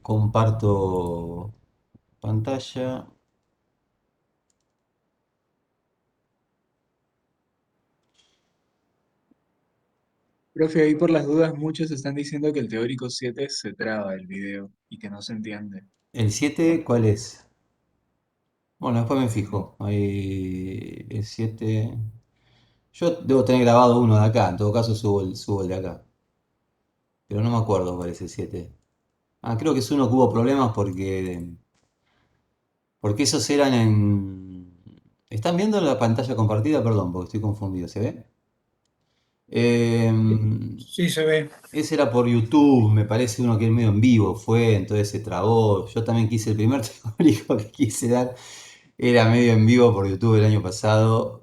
Comparto pantalla. Profe, ahí por las dudas muchos están diciendo que el teórico 7 se traba el video y que no se entiende. ¿El 7 cuál es? Bueno, después me fijo. Ahí, el 7. Yo debo tener grabado uno de acá. En todo caso subo el de acá. Pero no me acuerdo cuál es el 7. Ah, creo que es uno que hubo problemas porque esos eran en... ¿Están viendo la pantalla compartida? Perdón, porque estoy confundido. ¿Se ve? Sí, se ve. Ese era por YouTube, me parece uno que es medio en vivo fue, entonces se trabó. Yo también quise, el primer teórico que quise dar era medio en vivo por YouTube el año pasado.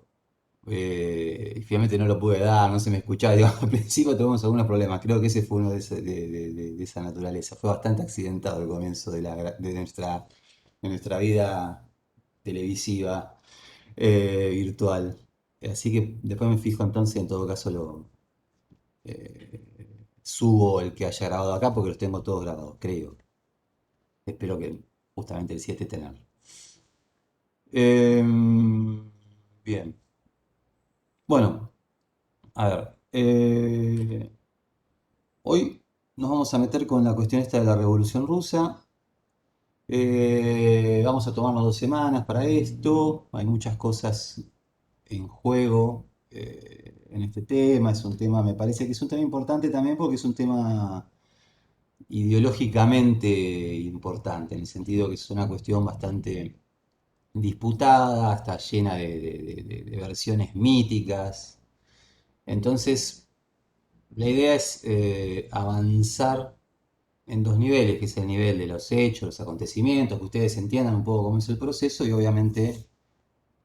Y finalmente no lo pude dar, no se me escuchaba. Digo, al principio tuvimos algunos problemas, creo que ese fue uno de esa naturaleza. Fue bastante accidentado el comienzo de nuestra vida televisiva virtual. Así que después me fijo entonces, en todo caso subo el que haya grabado acá porque los tengo todos grabados, creo. Espero que justamente el 7 tenerlo. Bien. Bueno, a ver. Hoy nos vamos a meter con la cuestión esta de la Revolución Rusa. Vamos a tomarnos 2 semanas para esto. Hay muchas cosas en juego en este tema. Es un tema, me parece que es un tema importante también porque es un tema ideológicamente importante, en el sentido que es una cuestión bastante disputada, está llena de versiones míticas. Entonces, la idea es avanzar en dos niveles, que es el nivel de los hechos, los acontecimientos, que ustedes entiendan un poco cómo es el proceso y obviamente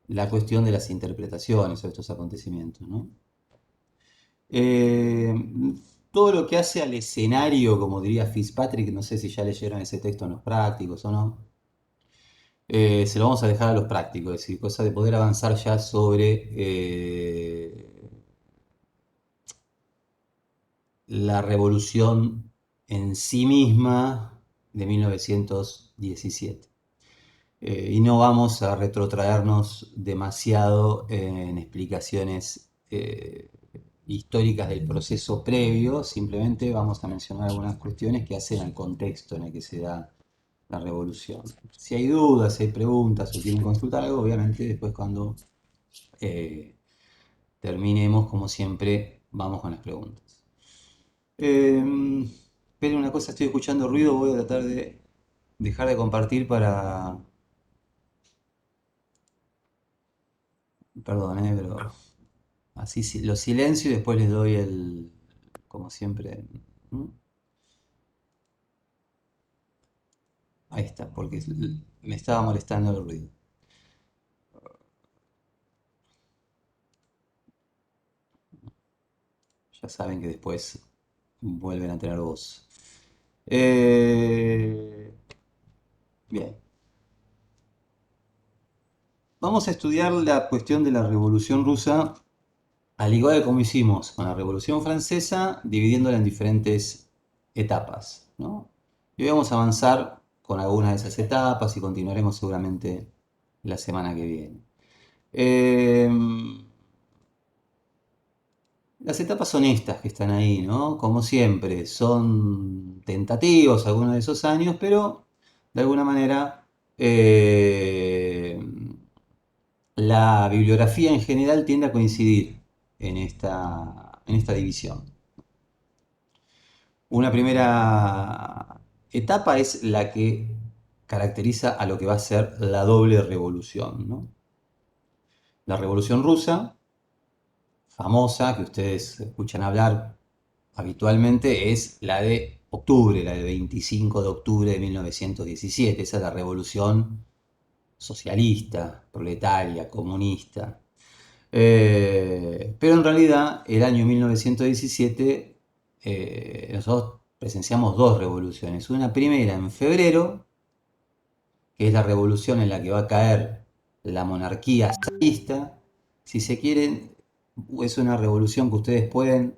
la cuestión de las interpretaciones de estos acontecimientos, ¿no? Eh, Todo lo que hace al escenario, como diría Fitzpatrick, no sé si ya leyeron ese texto en los prácticos o no, se lo vamos a dejar a los prácticos, es decir, cosa de poder avanzar ya sobre la revolución en sí misma de 1917. Y no vamos a retrotraernos demasiado en explicaciones históricas del proceso previo, simplemente vamos a mencionar algunas cuestiones que hacen al contexto en el que se da la revolución. Si hay dudas, si hay preguntas o quieren consultar algo, obviamente después cuando eh, terminemos, como siempre, vamos con las preguntas. Pero una cosa, estoy escuchando ruido, voy a tratar de dejar de compartir para... Perdón, pero así lo silencio y después les doy como siempre. ¿Mm? Ahí está, porque me estaba molestando el ruido. Ya saben que después vuelven a tener voz. Eh, Bien, vamos a estudiar la cuestión de la Revolución Rusa, al igual que como hicimos con la Revolución Francesa, dividiéndola en diferentes etapas, ¿no? Y hoy vamos a avanzar con algunas de esas etapas y continuaremos seguramente la semana que viene. Eh, las etapas son estas que están ahí, ¿no? Como siempre, son tentativos algunos de esos años, pero de alguna manera eh, la bibliografía en general tiende a coincidir en esta división. Una primera etapa es la que caracteriza a lo que va a ser la doble revolución, ¿no? La revolución rusa, famosa, que ustedes escuchan hablar habitualmente, es la de octubre, la del 25 de octubre de 1917. Esa es la revolución socialista, proletaria, comunista. Pero en realidad, el año 1917, nosotros presenciamos dos revoluciones. Una primera en febrero, que es la revolución en la que va a caer la monarquía zarista. Si se quieren, es una revolución que ustedes pueden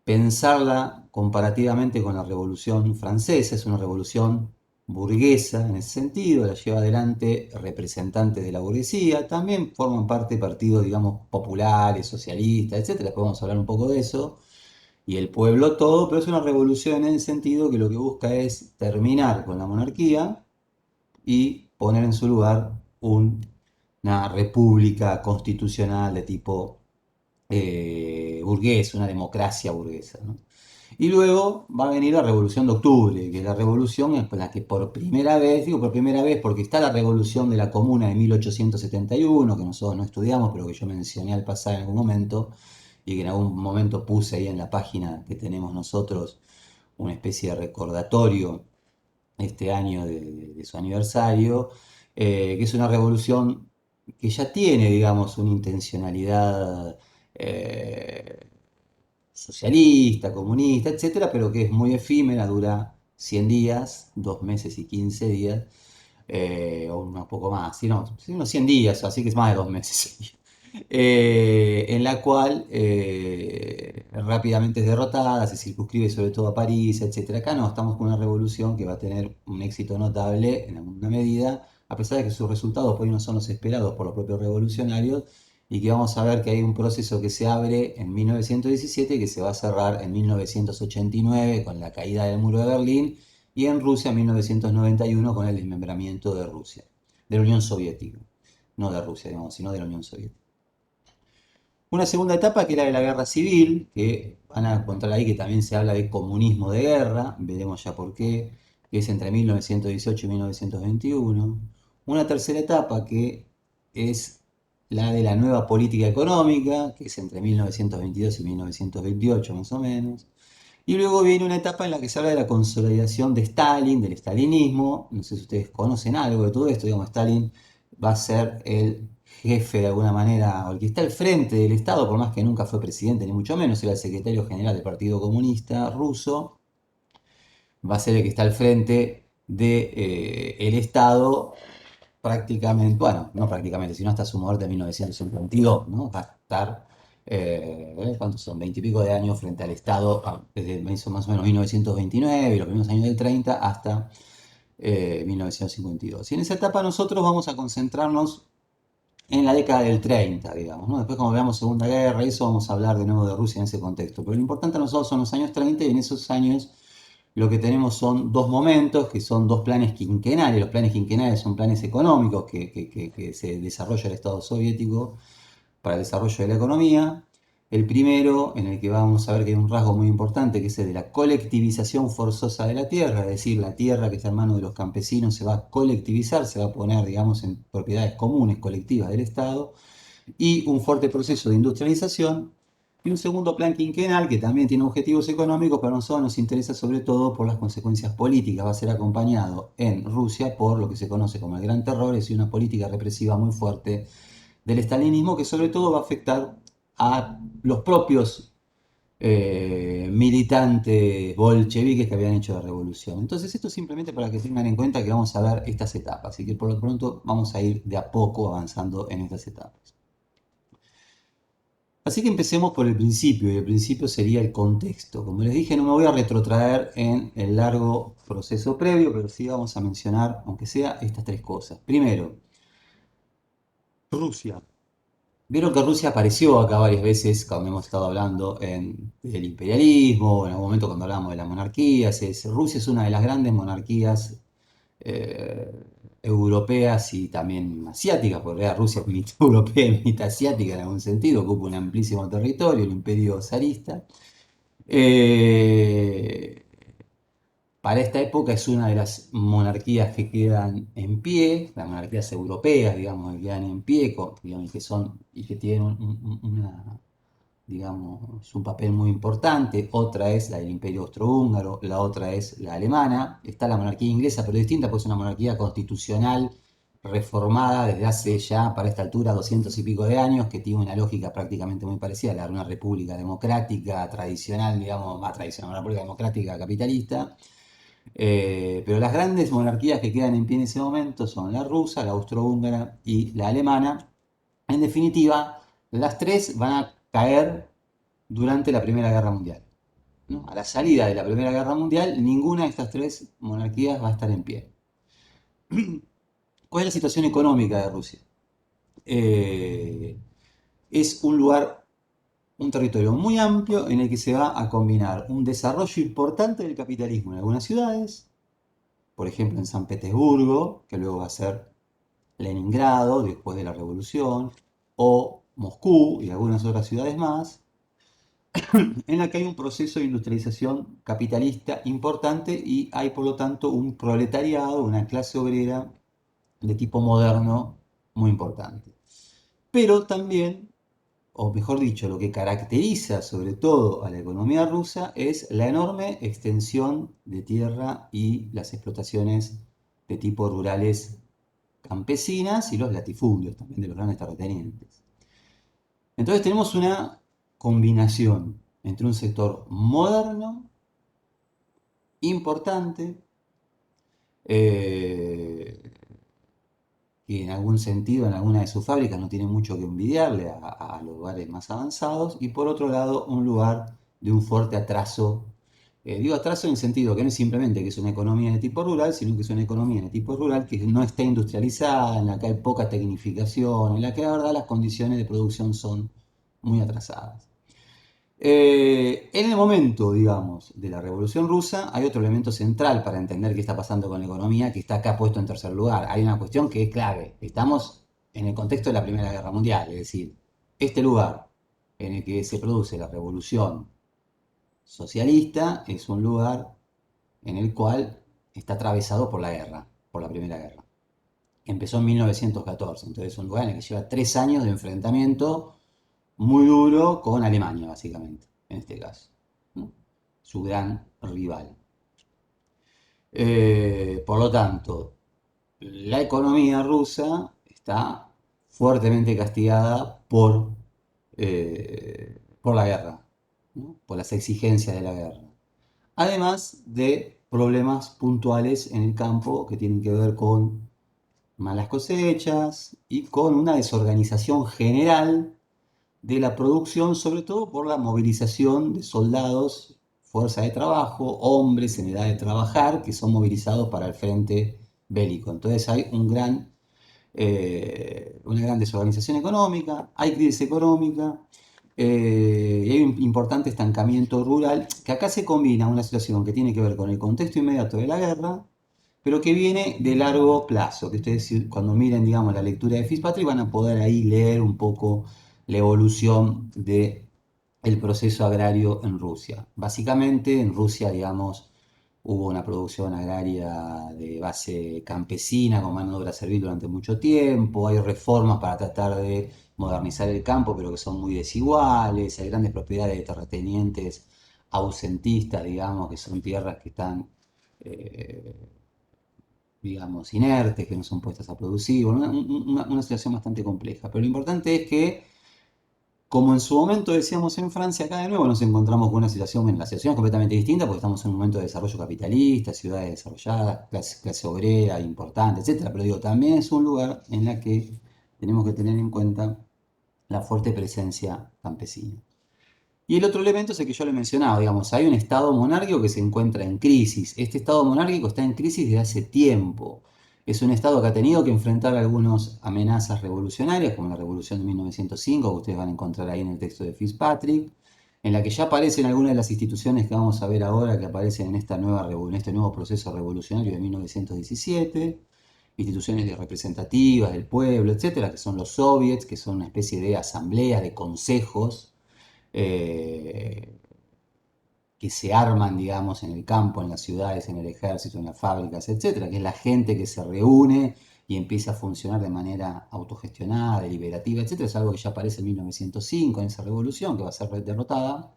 pensarla comparativamente con la Revolución Francesa. Es una revolución burguesa en ese sentido, la lleva adelante representantes de la burguesía, también forman parte de partidos, digamos, populares, socialistas, etcétera. Podemos hablar un poco de eso, y el pueblo todo, pero es una revolución en el sentido que lo que busca es terminar con la monarquía y poner en su lugar una república constitucional de tipo burgués, una democracia burguesa, ¿no? Y luego va a venir la Revolución de Octubre, que la revolución es la que por primera vez, digo por primera vez porque está la Revolución de la Comuna de 1871, que nosotros no estudiamos, pero que yo mencioné al pasar en algún momento, y que en algún momento puse ahí en la página que tenemos nosotros una especie de recordatorio este año de su aniversario, que es una revolución que ya tiene, digamos, una intencionalidad eh, socialista, comunista, etcétera, pero que es muy efímera, dura 100 días, 2 meses y 15 días, o un poco más, sí, unos 100 días, así que es más de 2 meses. En la cual rápidamente es derrotada, se circunscribe sobre todo a París, etcétera. Acá no, estamos con una revolución que va a tener un éxito notable en alguna medida, a pesar de que sus resultados por ahí no son los esperados por los propios revolucionarios, y que vamos a ver que hay un proceso que se abre en 1917 y que se va a cerrar en 1989 con la caída del muro de Berlín, y en Rusia en 1991 con el desmembramiento de Rusia, de la Unión Soviética, no de Rusia, digamos, sino de la Unión Soviética. Una segunda etapa que era de la guerra civil, que van a encontrar ahí que también se habla de comunismo de guerra, veremos ya por qué, que es entre 1918 y 1921. Una tercera etapa que es la de la nueva política económica, que es entre 1922 y 1928 más o menos. Y luego viene una etapa en la que se habla de la consolidación de Stalin, del stalinismo. No sé si ustedes conocen algo de todo esto. Digamos, Stalin va a ser el jefe de alguna manera, o el que está al frente del Estado, por más que nunca fue presidente, ni mucho menos, era el secretario general del Partido Comunista Ruso. Va a ser el que está al frente del Estado prácticamente, bueno, no prácticamente, sino hasta su muerte en 1952, ¿no? Va a estar, ¿cuántos son? 20 y pico de años frente al Estado, desde más o menos 1929 y los primeros años del 30 hasta 1952. Y en esa etapa nosotros vamos a concentrarnos en la década del 30, digamos, ¿no? Después, como veamos Segunda Guerra, eso vamos a hablar de nuevo de Rusia en ese contexto. Pero lo importante a nosotros son los años 30, y en esos años lo que tenemos son dos momentos, que son dos planes quinquenales. Los planes quinquenales son planes económicos que se desarrolla el Estado soviético para el desarrollo de la economía. El primero, en el que vamos a ver que hay un rasgo muy importante, que es el de la colectivización forzosa de la tierra, es decir, la tierra que está en manos de los campesinos se va a colectivizar, se va a poner, digamos, en propiedades comunes, colectivas del Estado, y un fuerte proceso de industrialización. Y un segundo plan quinquenal que también tiene objetivos económicos, pero a nosotros nos interesa sobre todo por las consecuencias políticas. Va a ser acompañado en Rusia por lo que se conoce como el Gran Terror, es decir, una política represiva muy fuerte del estalinismo, que sobre todo va a afectar a los propios militantes bolcheviques que habían hecho la revolución. Entonces, esto simplemente para que tengan en cuenta que vamos a ver estas etapas, así que por lo pronto vamos a ir de a poco avanzando en estas etapas. Así que empecemos por el principio, y el principio sería el contexto. Como les dije, no me voy a retrotraer en el largo proceso previo, pero sí vamos a mencionar, aunque sea, estas tres cosas. Primero, Rusia. Vieron que Rusia apareció acá varias veces cuando hemos estado hablando del imperialismo, en algún momento cuando hablamos de las monarquías. Rusia es una de las grandes monarquías eh, europeas y también asiáticas, porque Rusia es mitad europea y mitad asiática en algún sentido, ocupa un amplísimo territorio, el imperio zarista. Eh, para esta época es una de las monarquías que quedan en pie, las monarquías europeas, digamos, que quedan en pie, digamos, que son y que tienen digamos, un papel muy importante. Otra es la del Imperio Austrohúngaro, la otra es la alemana. Está la monarquía inglesa, pero distinta, pues es una monarquía constitucional reformada desde hace ya, para esta altura, 200 y pico de años, que tiene una lógica prácticamente muy parecida a la de una república democrática tradicional, digamos, más tradicional, una república democrática capitalista. Pero las grandes monarquías que quedan en pie en ese momento son la rusa, la austrohúngara y la alemana. En definitiva, las tres van a caer durante la Primera Guerra Mundial. ¿no? A la salida de la Primera Guerra Mundial, ninguna de estas tres monarquías va a estar en pie. ¿Cuál es la situación económica de Rusia? Eh, es un lugar, un territorio muy amplio en el que se va a combinar un desarrollo importante del capitalismo en algunas ciudades, por ejemplo en San Petersburgo, que luego va a ser Leningrado después de la revolución, o Moscú y algunas otras ciudades más, en la que hay un proceso de industrialización capitalista importante y hay por lo tanto un proletariado, una clase obrera de tipo moderno muy importante. Pero también, o mejor dicho, lo que caracteriza sobre todo a la economía rusa es la enorme extensión de tierra y las explotaciones de tipo rurales campesinas y los latifundios también de los grandes terratenientes. Entonces tenemos una combinación entre un sector moderno, importante, eh, que en algún sentido en alguna de sus fábricas no tiene mucho que envidiarle a los lugares más avanzados, y por otro lado un lugar de un fuerte atraso. Digo atraso en el sentido que no es simplemente que es una economía de tipo rural, sino que es una economía de tipo rural que no está industrializada, en la que hay poca tecnificación, en la que la verdad las condiciones de producción son muy atrasadas. En el momento, digamos, de la Revolución Rusa, hay otro elemento central para entender qué está pasando con la economía, que está acá puesto en tercer lugar. Hay una cuestión que es clave. Estamos en el contexto de la Primera Guerra Mundial, es decir, este lugar en el que se produce la Revolución Socialista es un lugar en el cual está atravesado por la guerra, por la Primera Guerra. Empezó en 1914, entonces es un lugar en el que lleva 3 años de enfrentamiento muy duro con Alemania, básicamente, en este caso, ¿no? Su gran rival. Por lo tanto, la economía rusa está fuertemente castigada por la guerra, ¿no? Por las exigencias de la guerra. Además de problemas puntuales en el campo que tienen que ver con malas cosechas y con una desorganización general de la producción, sobre todo por la movilización de soldados, fuerza de trabajo, hombres en edad de trabajar, que son movilizados para el frente bélico. Entonces hay una gran desorganización económica, hay crisis económica, y hay un importante estancamiento rural, que acá se combina una situación que tiene que ver con el contexto inmediato de la guerra, pero que viene de largo plazo, que ustedes cuando miren, digamos, la lectura de Fitzpatrick van a poder ahí leer un poco la evolución del proceso agrario en Rusia. Básicamente en Rusia, digamos, hubo una producción agraria de base campesina con mano de obra servil durante mucho tiempo, hay reformas para tratar de modernizar el campo, pero que son muy desiguales, hay grandes propiedades de terratenientes ausentistas, digamos, que son tierras que están eh, digamos, inertes, que no son puestas a producir, bueno, una situación bastante compleja. Pero lo importante es que, como en su momento decíamos en Francia, acá de nuevo nos encontramos con una situación, la situación es completamente distinta porque estamos en un momento de desarrollo capitalista, ciudades desarrolladas, clase obrera importante, etcétera. Pero digo, también es un lugar en la que tenemos que tener en cuenta la fuerte presencia campesina. Y el otro elemento es el que yo le mencionaba, digamos, hay un estado monárquico que se encuentra en crisis. Este estado monárquico está en crisis desde hace tiempo. Es un estado que ha tenido que enfrentar algunas amenazas revolucionarias, como la revolución de 1905, que ustedes van a encontrar ahí en el texto de Fitzpatrick, en la que ya aparecen algunas de las instituciones que vamos a ver ahora, que aparecen en este nuevo proceso revolucionario de 1917, instituciones representativas del pueblo, etcétera, que son los soviets, que son una especie de asambleas, de consejos, eh, que se arman, digamos, en el campo, en las ciudades, en el ejército, en las fábricas, etcétera, que es la gente que se reúne y empieza a funcionar de manera autogestionada, deliberativa, etcétera. Es algo que ya aparece en 1905, en esa revolución, que va a ser derrotada,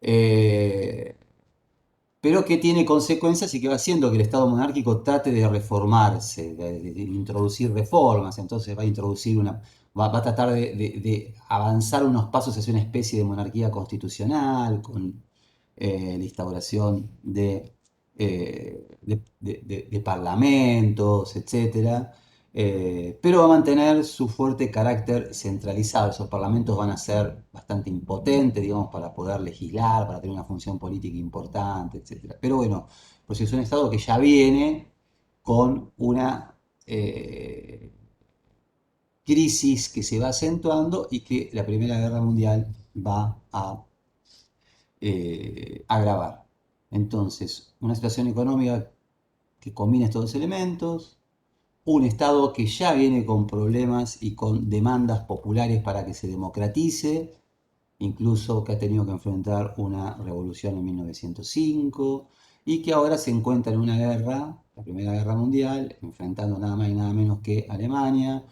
eh, pero que tiene consecuencias y que va haciendo que el Estado monárquico trate de reformarse, de introducir reformas. Entonces va a introducir va a tratar de avanzar unos pasos hacia una especie de monarquía constitucional, con la instauración de parlamentos, etcétera, pero va a mantener su fuerte carácter centralizado. Esos parlamentos van a ser bastante impotentes, digamos, para poder legislar, para tener una función política importante, etcétera. Pero bueno, pues es un Estado que ya viene con una crisis que se va acentuando y que la Primera Guerra Mundial va a agravar. Entonces, una situación económica que combina estos dos elementos, un Estado que ya viene con problemas y con demandas populares para que se democratice, incluso que ha tenido que enfrentar una revolución en 1905 y que ahora se encuentra en una guerra, la Primera Guerra Mundial, enfrentando nada más y nada menos que Alemania,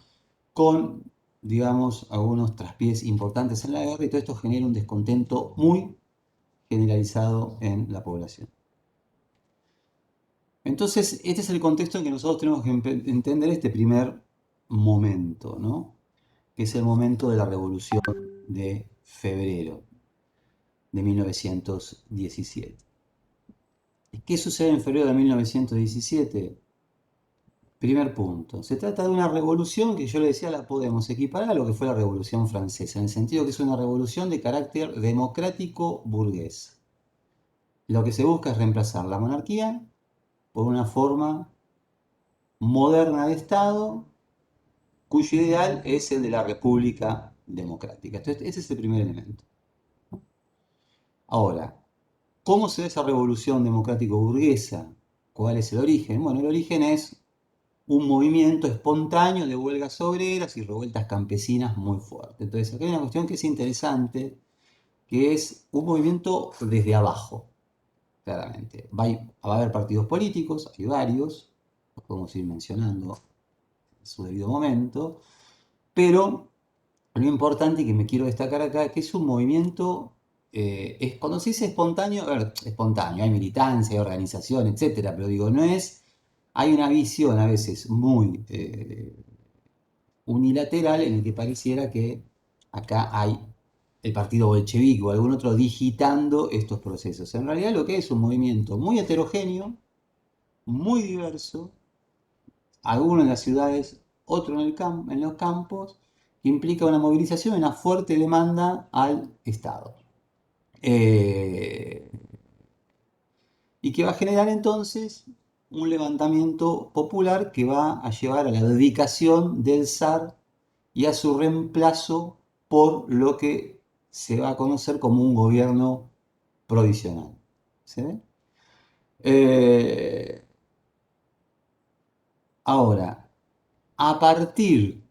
con, digamos, algunos traspiés importantes en la guerra y todo esto genera un descontento muy generalizado en la población. Entonces, este es el contexto en que nosotros tenemos que entender este primer momento, ¿no? Que es el momento de la Revolución de Febrero de 1917. ¿Qué sucede en febrero de 1917? Primer punto. Se trata de una revolución que yo le decía la podemos equiparar a lo que fue la Revolución Francesa, en el sentido que es una revolución de carácter democrático burgués. Lo que se busca es reemplazar la monarquía por una forma moderna de Estado cuyo ideal es el de la República Democrática. Entonces, ese es el primer elemento. Ahora, ¿cómo se da esa revolución democrático-burguesa? ¿Cuál es el origen? Bueno, el origen es un movimiento espontáneo de huelgas obreras y revueltas campesinas muy fuerte. Entonces, acá hay una cuestión que es interesante, que es un movimiento desde abajo, claramente. Va a haber partidos políticos, hay varios, los podemos ir mencionando en su debido momento, pero lo importante que me quiero destacar acá es que es un movimiento, cuando se dice espontáneo, a ver, espontáneo, hay militancia, hay organización, etcétera, pero digo, no es, hay una visión a veces muy unilateral en el que pareciera que acá hay el partido bolchevique o algún otro digitando estos procesos. En realidad lo que es un movimiento muy heterogéneo, muy diverso, algunos en las ciudades, otro en los campos, que implica una movilización y una fuerte demanda al Estado. Eh, y que va a generar entonces un levantamiento popular que va a llevar a la dedicación del zar y a su reemplazo por lo que se va a conocer como un gobierno provisional. ¿Se ve? Eh, ahora, a partir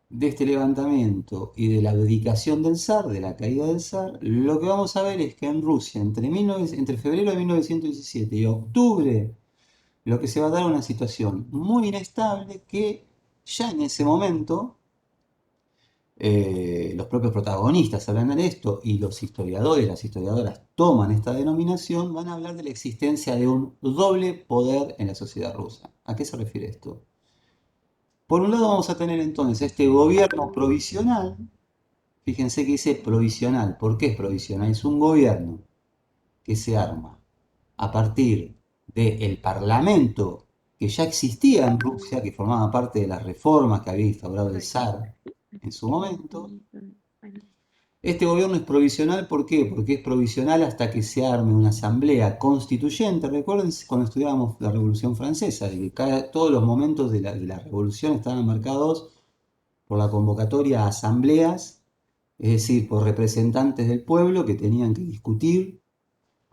de este levantamiento y de la abdicación del zar, de la caída del zar, lo que vamos a ver es que en Rusia, entre febrero de 1917 y octubre, lo que se va a dar es una situación muy inestable que ya en ese momento los propios protagonistas hablan de esto y los historiadores, las historiadoras toman esta denominación, van a hablar de la existencia de un doble poder en la sociedad rusa. ¿A qué se refiere esto? Por un lado vamos a tener entonces este gobierno provisional, fíjense que dice provisional, ¿por qué es provisional? Es un gobierno que se arma a partir del parlamento que ya existía en Rusia, que formaba parte de las reformas que había instaurado el zar en su momento. Este gobierno es provisional, ¿por qué? Porque es provisional hasta que se arme una asamblea constituyente. Recuerden cuando estudiábamos la Revolución Francesa, de que todos los momentos de la revolución estaban marcados por la convocatoria a asambleas, es decir, por representantes del pueblo que tenían que discutir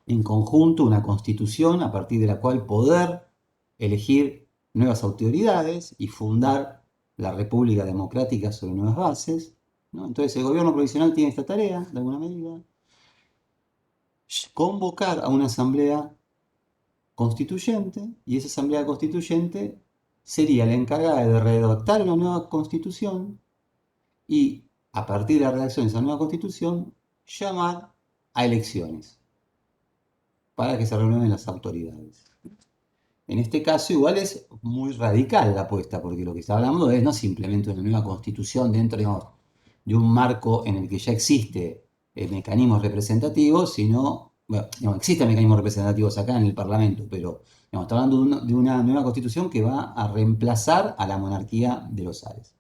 en conjunto una constitución a partir de la cual poder elegir nuevas autoridades y fundar la República Democrática sobre nuevas bases, ¿no? Entonces el gobierno provisional tiene esta tarea, de alguna medida, convocar a una asamblea constituyente y esa asamblea constituyente sería la encargada de redactar una nueva constitución y a partir de la redacción de esa nueva constitución llamar a elecciones para que se reúnan las autoridades. En este caso igual es muy radical la apuesta, porque lo que está hablando es no simplemente una nueva constitución dentro, digamos, de un marco en el que ya existe mecanismos representativos, sino, bueno, no existen mecanismos representativos acá en el Parlamento, pero Estamos hablando de una nueva constitución que va a reemplazar a la monarquía de los zares.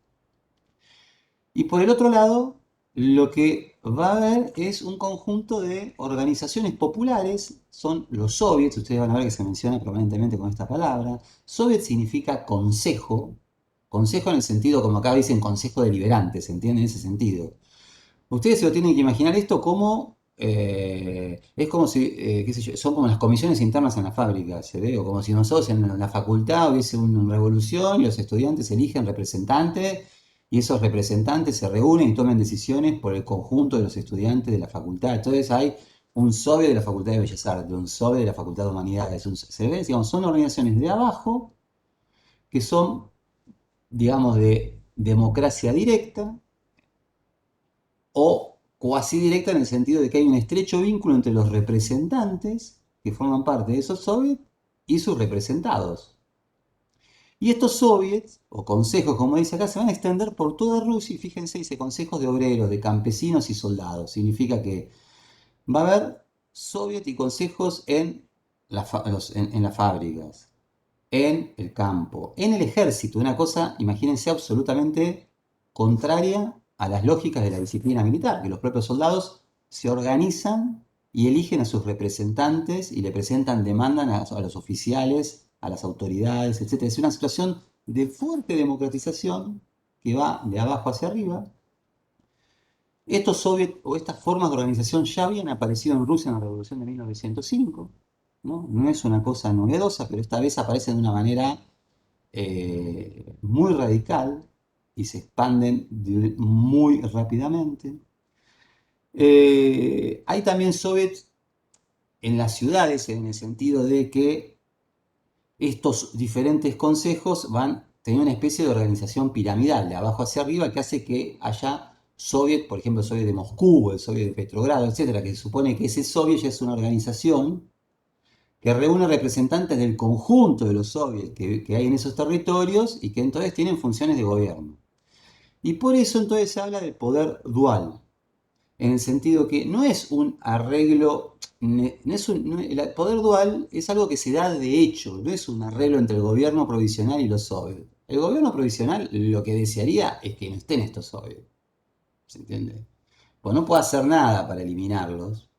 Y por el otro lado, lo que va a haber es un conjunto de organizaciones populares, son los soviets, ustedes van a ver que se menciona permanentemente con esta palabra. Soviet significa consejo, consejo en el sentido, como acá dicen, consejo deliberante, ¿se entiende en ese sentido? Ustedes se lo tienen que imaginar esto como, es como si, qué sé yo, son como las comisiones internas en la fábrica, ¿se ve? O como si nosotros en la facultad hubiese una revolución y los estudiantes eligen representantes y esos representantes se reúnen y toman decisiones por el conjunto de los estudiantes de la facultad. Entonces hay un SOBE de la Facultad de Bellas Artes, un SOBE de la Facultad de Humanidades, se ve, digamos, son organizaciones de abajo que son, digamos, de democracia directa o cuasi directa en el sentido de que hay un estrecho vínculo entre los representantes que forman parte de esos soviets y sus representados. Y estos soviets, o consejos, como dice acá, se van a extender por toda Rusia y fíjense, dice consejos de obreros, de campesinos y soldados. Significa que va a haber soviets y consejos en las fábricas, en el campo, en el ejército, una cosa, imagínense, absolutamente contraria a las lógicas de la disciplina militar, que los propios soldados se organizan y eligen a sus representantes y le presentan, demandan a los oficiales, a las autoridades, etc. Es una situación de fuerte democratización que va de abajo hacia arriba. Estos soviets o estas formas de organización ya habían aparecido en Rusia en la Revolución de 1905, ¿no? No es una cosa novedosa, pero esta vez aparecen de una manera muy radical y se expanden muy rápidamente. Hay también soviets en las ciudades, en el sentido de que estos diferentes consejos van teniendo una especie de organización piramidal, de abajo hacia arriba, que hace que haya soviet, por ejemplo, el soviet de Moscú, el soviet de Petrogrado, etcétera, que se supone que ese soviet ya es una organización que reúne representantes del conjunto de los soviets que hay en esos territorios y que entonces tienen funciones de gobierno. Y por eso entonces se habla del poder dual, en el sentido que no es un arreglo, el poder dual es algo que se da de hecho, no es un arreglo entre el gobierno provisional y los soviets. El gobierno provisional lo que desearía es que no estén estos soviets, ¿se entiende? Pues no puede hacer nada para eliminarlos.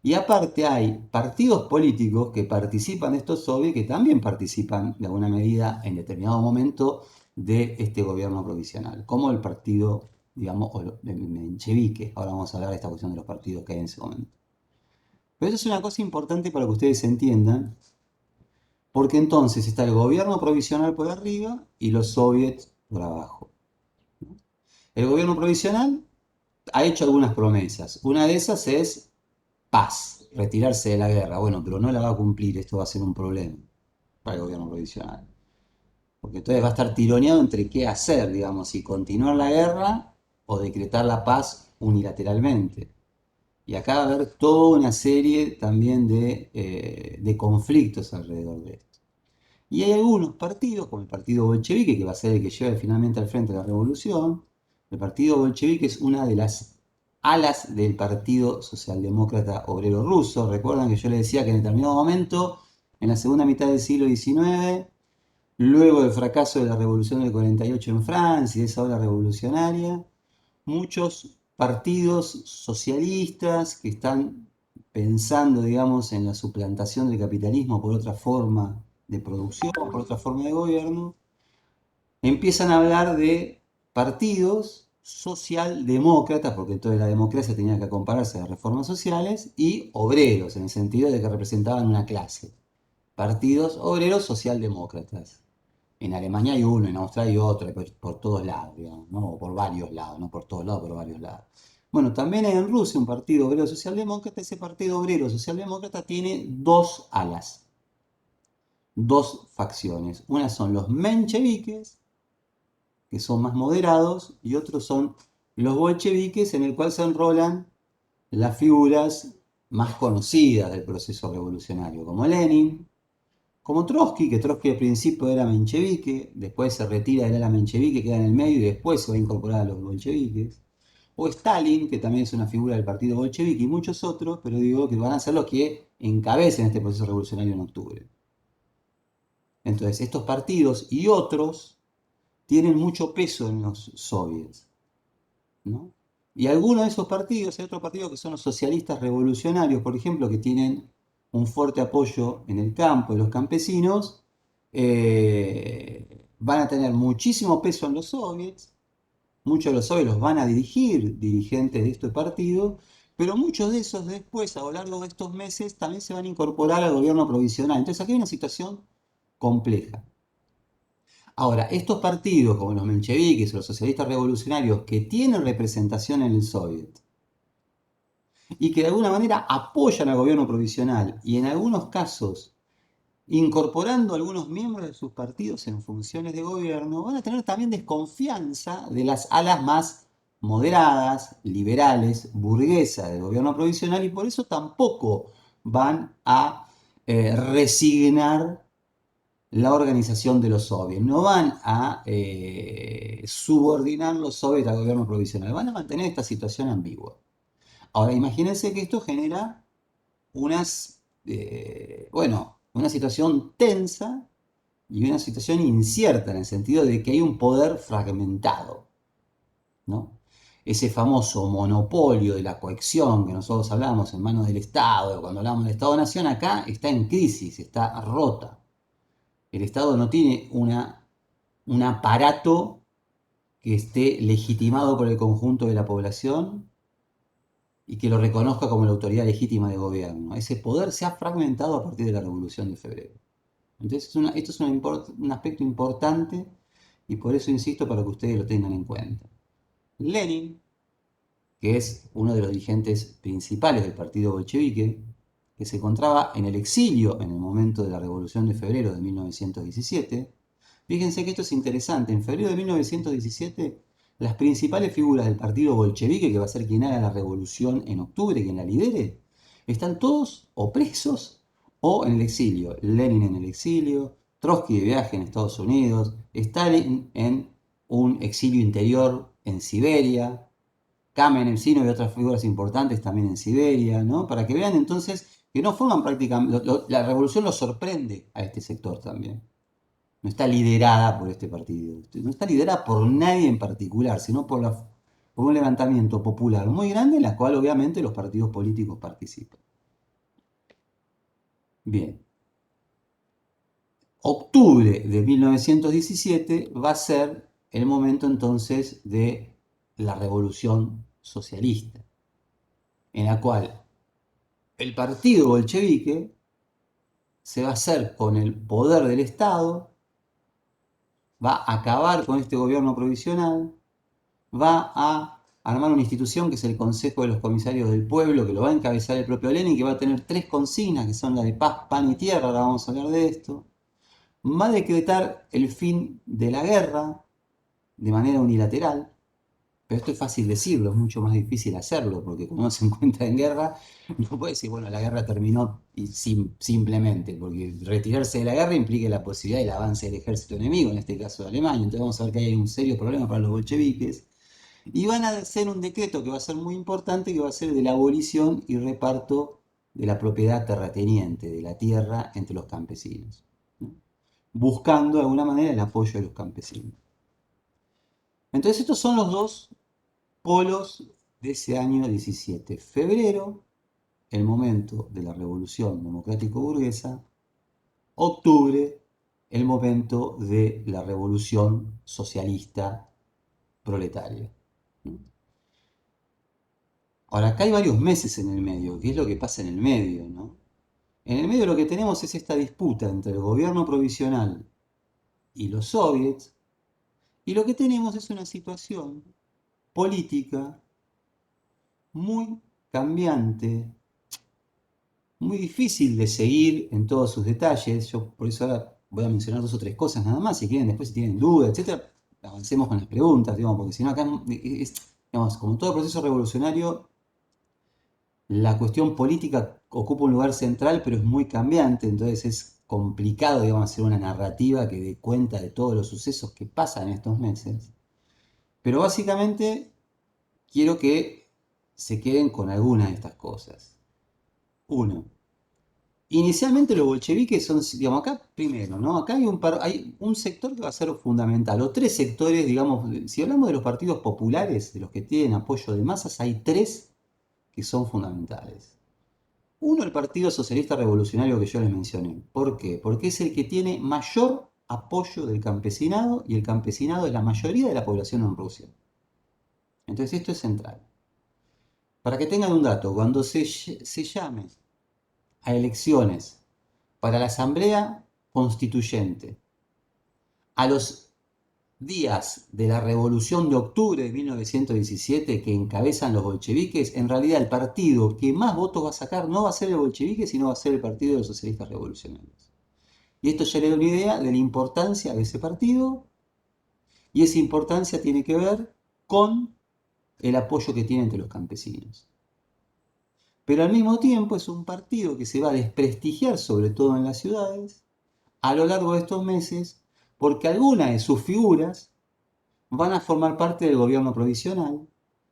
Y aparte hay partidos políticos que participan de estos soviets que también participan de alguna medida en determinado momento de este gobierno provisional, como el partido, digamos, de menchevique. Ahora vamos a hablar de esta cuestión de los partidos que hay en ese momento. Pero eso es una cosa importante para que ustedes entiendan, porque entonces está el gobierno provisional por arriba y los soviets por abajo. El gobierno provisional ha hecho algunas promesas. Una de esas es paz, retirarse de la guerra. Bueno, pero no la va a cumplir, esto va a ser un problema para el gobierno provisional. Porque entonces va a estar tironeado entre qué hacer, digamos, si continuar la guerra o decretar la paz unilateralmente. Y acá va a haber toda una serie también de conflictos alrededor de esto. Y hay algunos partidos, como el partido bolchevique, que va a ser el que lleva finalmente al frente de la revolución. El partido bolchevique es una de las alas del Partido Socialdemócrata Obrero Ruso. Recuerdan que yo les decía que en determinado momento, en la segunda mitad del siglo XIX, luego del fracaso de la Revolución del 48 en Francia y de esa ola revolucionaria, muchos partidos socialistas que están pensando, digamos, en la suplantación del capitalismo por otra forma de producción, por otra forma de gobierno, empiezan a hablar de partidos socialdemócratas, porque toda la democracia tenía que compararse a las reformas sociales, y obreros, en el sentido de que representaban una clase. Partidos obreros socialdemócratas. En Alemania hay uno, en Australia hay otro, por todos lados, digamos, ¿no? O por varios lados, no por todos lados, por varios lados. Bueno, también hay en Rusia un partido obrero socialdemócrata. Ese partido obrero socialdemócrata tiene dos alas, dos facciones. Una son los mencheviques, que son más moderados, y otros son los bolcheviques, en el cual se enrolan las figuras más conocidas del proceso revolucionario, como Lenin, como Trotsky, que Trotsky al principio era menchevique, después se retira del ala menchevique, queda en el medio y después se va a incorporar a los bolcheviques. O Stalin, que también es una figura del partido bolchevique, y muchos otros, pero digo que van a ser los que encabecen este proceso revolucionario en octubre. Entonces, estos partidos y otros tienen mucho peso en los soviets, ¿no? Y algunos de esos partidos, hay otros partidos que son los socialistas revolucionarios, por ejemplo, que tienen un fuerte apoyo en el campo de los campesinos, van a tener muchísimo peso en los soviets, muchos de los soviets los van a dirigir dirigentes de este partido, pero muchos de esos después, a lo largo de estos meses, también se van a incorporar al gobierno provisional. Entonces aquí hay una situación compleja. Ahora, estos partidos como los mencheviques o los socialistas revolucionarios que tienen representación en el Soviet y que de alguna manera apoyan al gobierno provisional y en algunos casos incorporando a algunos miembros de sus partidos en funciones de gobierno, van a tener también desconfianza de las alas más moderadas, liberales, burguesas del gobierno provisional y por eso tampoco van a resignar la organización de los soviets. No van a subordinar los soviets al gobierno provisional, van a mantener esta situación ambigua. Ahora, imagínense que esto genera una situación tensa y una situación incierta en el sentido de que hay un poder fragmentado, ¿no? Ese famoso monopolio de la cohesión que nosotros hablamos en manos del Estado, cuando hablamos del Estado-Nación, acá está en crisis, está rota. El Estado no tiene un aparato que esté legitimado por el conjunto de la población y que lo reconozca como la autoridad legítima de gobierno. Ese poder se ha fragmentado a partir de la Revolución de Febrero. Entonces, esto es un aspecto importante y por eso insisto para que ustedes lo tengan en cuenta. Lenin, que es uno de los dirigentes principales del partido bolchevique, que se encontraba en el exilio en el momento de la Revolución de Febrero de 1917. Fíjense que esto es interesante. En febrero de 1917, las principales figuras del partido bolchevique, que va a ser quien haga la revolución en octubre, quien la lidere, están todos o presos o en el exilio. Lenin en el exilio, Trotsky de viaje en Estados Unidos, Stalin en un exilio interior en Siberia, Kamenev-Sino y otras figuras importantes también en Siberia, ¿no? Para que vean entonces que no forman prácticamente, la revolución lo sorprende a este sector también. No está liderada por este partido, no está liderada por nadie en particular, sino por un levantamiento popular muy grande en la cual obviamente los partidos políticos participan. Bien, octubre de 1917 va a ser el momento entonces de la revolución socialista, en la cual el partido bolchevique se va a hacer con el poder del Estado, va a acabar con este gobierno provisional, va a armar una institución que es el Consejo de los Comisarios del Pueblo, que lo va a encabezar el propio Lenin, que va a tener tres consignas, que son las de paz, pan y tierra, ahora vamos a hablar de esto. Va a decretar el fin de la guerra de manera unilateral, pero esto es fácil decirlo, es mucho más difícil hacerlo, porque cuando uno se encuentra en guerra, no puede decir, bueno, la guerra terminó y simplemente, porque retirarse de la guerra implica la posibilidad del avance del ejército enemigo, en este caso de Alemania. Entonces vamos a ver que hay un serio problema para los bolcheviques. Y van a hacer un decreto que va a ser muy importante, que va a ser de la abolición y reparto de la propiedad terrateniente, de la tierra entre los campesinos, ¿no? Buscando de alguna manera el apoyo de los campesinos. Entonces estos son los dos polos de ese año 17. Febrero, el momento de la revolución democrático-burguesa. Octubre, el momento de la revolución socialista proletaria. Ahora, acá hay varios meses en el medio. ¿Qué es lo que pasa en el medio, no? En el medio lo que tenemos es esta disputa entre el gobierno provisional y los soviets, y lo que tenemos es una situación política muy cambiante, muy difícil de seguir en todos sus detalles. Yo por eso ahora voy a mencionar dos o tres cosas nada más. Si quieren, después si tienen dudas, etcétera, avancemos con las preguntas, digamos, porque si no acá, digamos, como todo proceso revolucionario, la cuestión política ocupa un lugar central, pero es muy cambiante, entonces es complicado, digamos, hacer una narrativa que dé cuenta de todos los sucesos que pasan en estos meses. Pero básicamente quiero que se queden con algunas de estas cosas. Uno, Inicialmente los bolcheviques son, digamos, acá primero, ¿no? Acá hay un sector que va a ser fundamental, o tres sectores, digamos, si hablamos de los partidos populares, de los que tienen apoyo de masas, hay tres que son fundamentales. Uno, el Partido Socialista Revolucionario que yo les mencioné. ¿Por qué? Porque es el que tiene mayor apoyo del campesinado y el campesinado es la mayoría de la población en Rusia. Entonces esto es central. Para que tengan un dato, cuando se llame a elecciones para la Asamblea Constituyente a los días de la Revolución de Octubre de 1917 que encabezan los bolcheviques, en realidad el partido que más votos va a sacar no va a ser el bolchevique, sino va a ser el Partido de los Socialistas Revolucionarios. Y esto ya le da una idea de la importancia de ese partido, y esa importancia tiene que ver con el apoyo que tiene entre los campesinos. Pero al mismo tiempo es un partido que se va a desprestigiar, sobre todo en las ciudades, a lo largo de estos meses, porque algunas de sus figuras van a formar parte del gobierno provisional.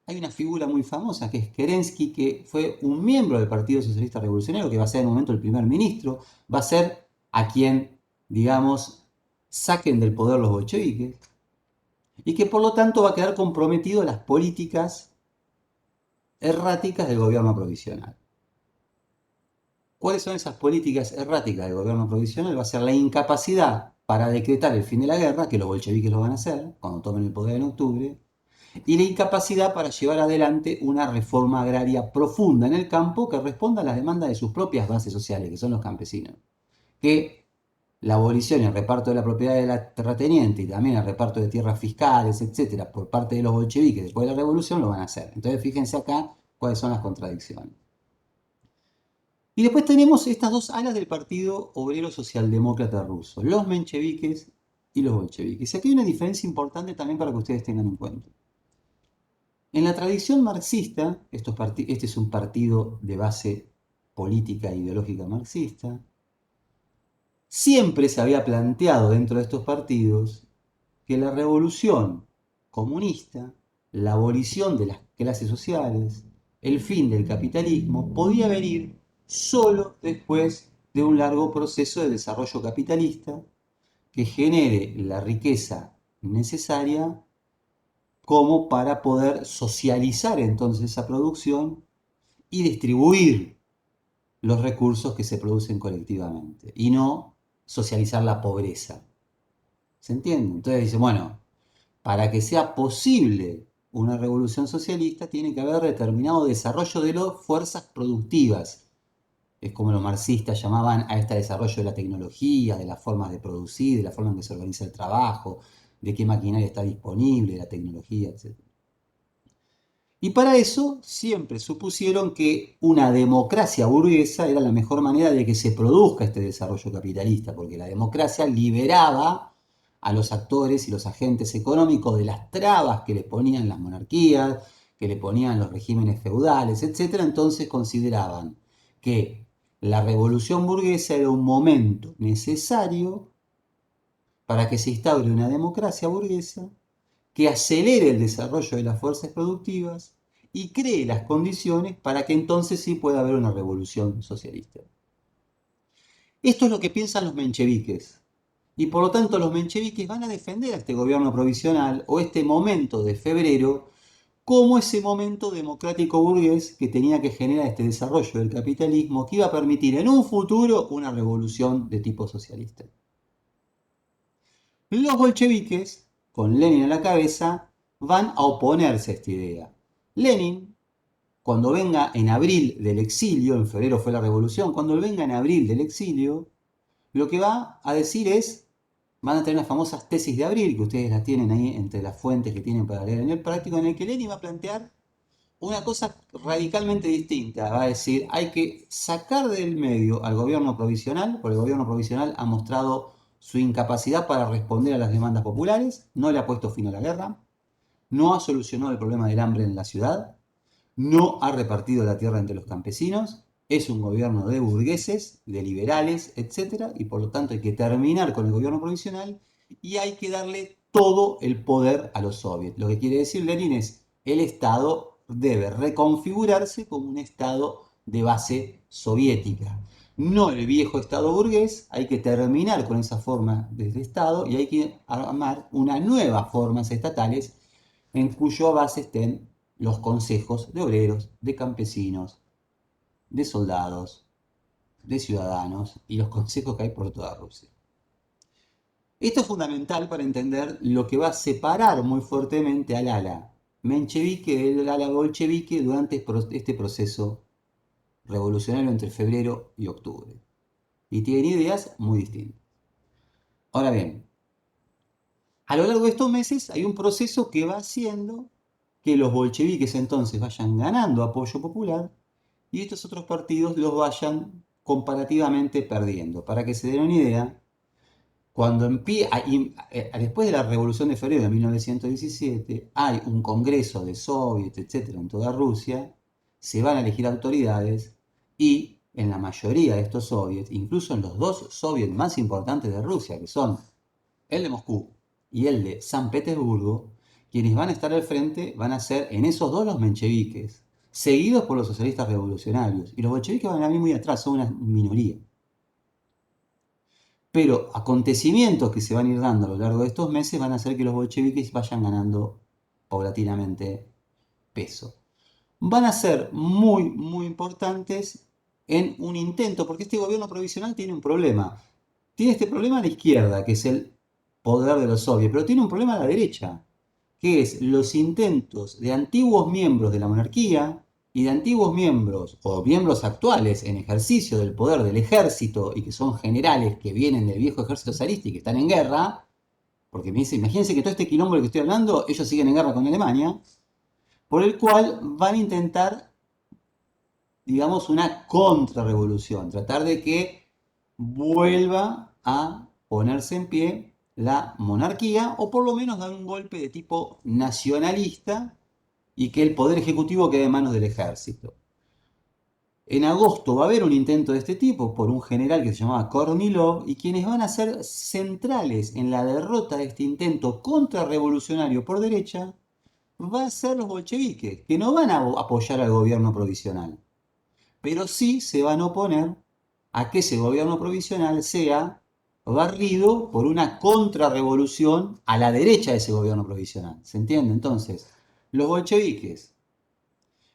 Hay una figura muy famosa que es Kerensky, que fue un miembro del Partido Socialista Revolucionario, que va a ser en un momento el primer ministro, va a ser a quien, digamos, saquen del poder los bolcheviques, y que por lo tanto va a quedar comprometido a las políticas erráticas del gobierno provisional. ¿Cuáles son esas políticas erráticas del gobierno provisional? Va a ser la incapacidad para decretar el fin de la guerra, que los bolcheviques lo van a hacer cuando tomen el poder en octubre, y la incapacidad para llevar adelante una reforma agraria profunda en el campo que responda a las demandas de sus propias bases sociales, que son los campesinos. Que la abolición y el reparto de la propiedad de la terrateniente y también el reparto de tierras fiscales, etcétera, por parte de los bolcheviques después de la revolución lo van a hacer. Entonces fíjense acá cuáles son las contradicciones. Y después tenemos estas dos alas del Partido Obrero Socialdemócrata Ruso, los mencheviques y los bolcheviques. Y aquí hay una diferencia importante también para que ustedes tengan en cuenta. En la tradición marxista, este es un partido de base política e ideológica marxista, siempre se había planteado dentro de estos partidos que la revolución comunista, la abolición de las clases sociales, el fin del capitalismo, podía venir solo después de un largo proceso de desarrollo capitalista que genere la riqueza necesaria como para poder socializar entonces esa producción y distribuir los recursos que se producen colectivamente y no socializar la pobreza. ¿Se entiende? Entonces dice, bueno, para que sea posible una revolución socialista tiene que haber determinado desarrollo de las fuerzas productivas. Es como los marxistas llamaban a este desarrollo de la tecnología, de las formas de producir, de la forma en que se organiza el trabajo, de qué maquinaria está disponible, la tecnología, etc. Y para eso siempre supusieron que una democracia burguesa era la mejor manera de que se produzca este desarrollo capitalista, porque la democracia liberaba a los actores y los agentes económicos de las trabas que les ponían las monarquías, que le ponían los regímenes feudales, etc. Entonces consideraban que la revolución burguesa era un momento necesario para que se instaure una democracia burguesa que acelere el desarrollo de las fuerzas productivas y cree las condiciones para que entonces sí pueda haber una revolución socialista. Esto es lo que piensan los mencheviques. Y por lo tanto los mencheviques van a defender a este gobierno provisional o este momento de febrero como ese momento democrático burgués que tenía que generar este desarrollo del capitalismo que iba a permitir en un futuro una revolución de tipo socialista. Los bolcheviques, con Lenin a la cabeza, van a oponerse a esta idea. Lenin, cuando venga en abril del exilio, en febrero fue la revolución, cuando él venga en abril del exilio, lo que va a decir es, van a tener las famosas tesis de abril, que ustedes las tienen ahí entre las fuentes que tienen para leer en el práctico, en el que Lenin va a plantear una cosa radicalmente distinta. Va a decir, hay que sacar del medio al gobierno provisional, porque el gobierno provisional ha mostrado su incapacidad para responder a las demandas populares, no le ha puesto fin a la guerra, no ha solucionado el problema del hambre en la ciudad, no ha repartido la tierra entre los campesinos, es un gobierno de burgueses, de liberales, etc. Y por lo tanto hay que terminar con el gobierno provisional y hay que darle todo el poder a los soviets. Lo que quiere decir Lenin es, el Estado debe reconfigurarse como un Estado de base soviética. no el viejo Estado burgués, hay que terminar con esa forma de Estado y hay que armar una nueva formas estatales en cuya base estén los consejos de obreros, de campesinos, de soldados, de ciudadanos y los consejos que hay por toda Rusia. Esto es fundamental para entender lo que va a separar muy fuertemente al ala menchevique del ala bolchevique durante este proceso revolucionario entre febrero y octubre. Y tienen ideas muy distintas. Ahora bien, a lo largo de estos meses hay un proceso que va haciendo que los bolcheviques entonces vayan ganando apoyo popular y estos otros partidos los vayan comparativamente perdiendo. Para que se den una idea, cuando después de la Revolución de Febrero de 1917, hay un congreso de soviets, etcétera, en toda Rusia, se van a elegir autoridades y en la mayoría de estos soviets, incluso en los dos soviets más importantes de Rusia, que son el de Moscú y el de San Petersburgo, quienes van a estar al frente van a ser en esos dos los mencheviques, seguidos por los socialistas revolucionarios. Y los bolcheviques van a venir muy atrás, son una minoría. Pero acontecimientos que se van a ir dando a lo largo de estos meses van a hacer que los bolcheviques vayan ganando paulatinamente peso. Van a ser muy, muy importantes en un intento, porque este gobierno provisional tiene un problema. Tiene este problema a la izquierda, que es el poder de los soviets, pero tiene un problema a la derecha, que es los intentos de antiguos miembros de la monarquía y de antiguos miembros o miembros actuales en ejercicio del poder del ejército y que son generales que vienen del viejo ejército zarista y que están en guerra, porque me dice, imagínense que todo este quilombo del que estoy hablando, ellos siguen en guerra con Alemania, por el cual van a intentar, digamos, una contrarrevolución, tratar de que vuelva a ponerse en pie la monarquía o por lo menos dar un golpe de tipo nacionalista y que el poder ejecutivo quede en manos del ejército. En agosto va a haber un intento de este tipo por un general que se llamaba Kornilov y quienes van a ser centrales en la derrota de este intento contrarrevolucionario por derecha va a ser los bolcheviques, que no van a apoyar al gobierno provisional, pero sí se van a oponer a que ese gobierno provisional sea barrido por una contrarrevolución a la derecha de ese gobierno provisional. ¿Se entiende? Entonces, los bolcheviques,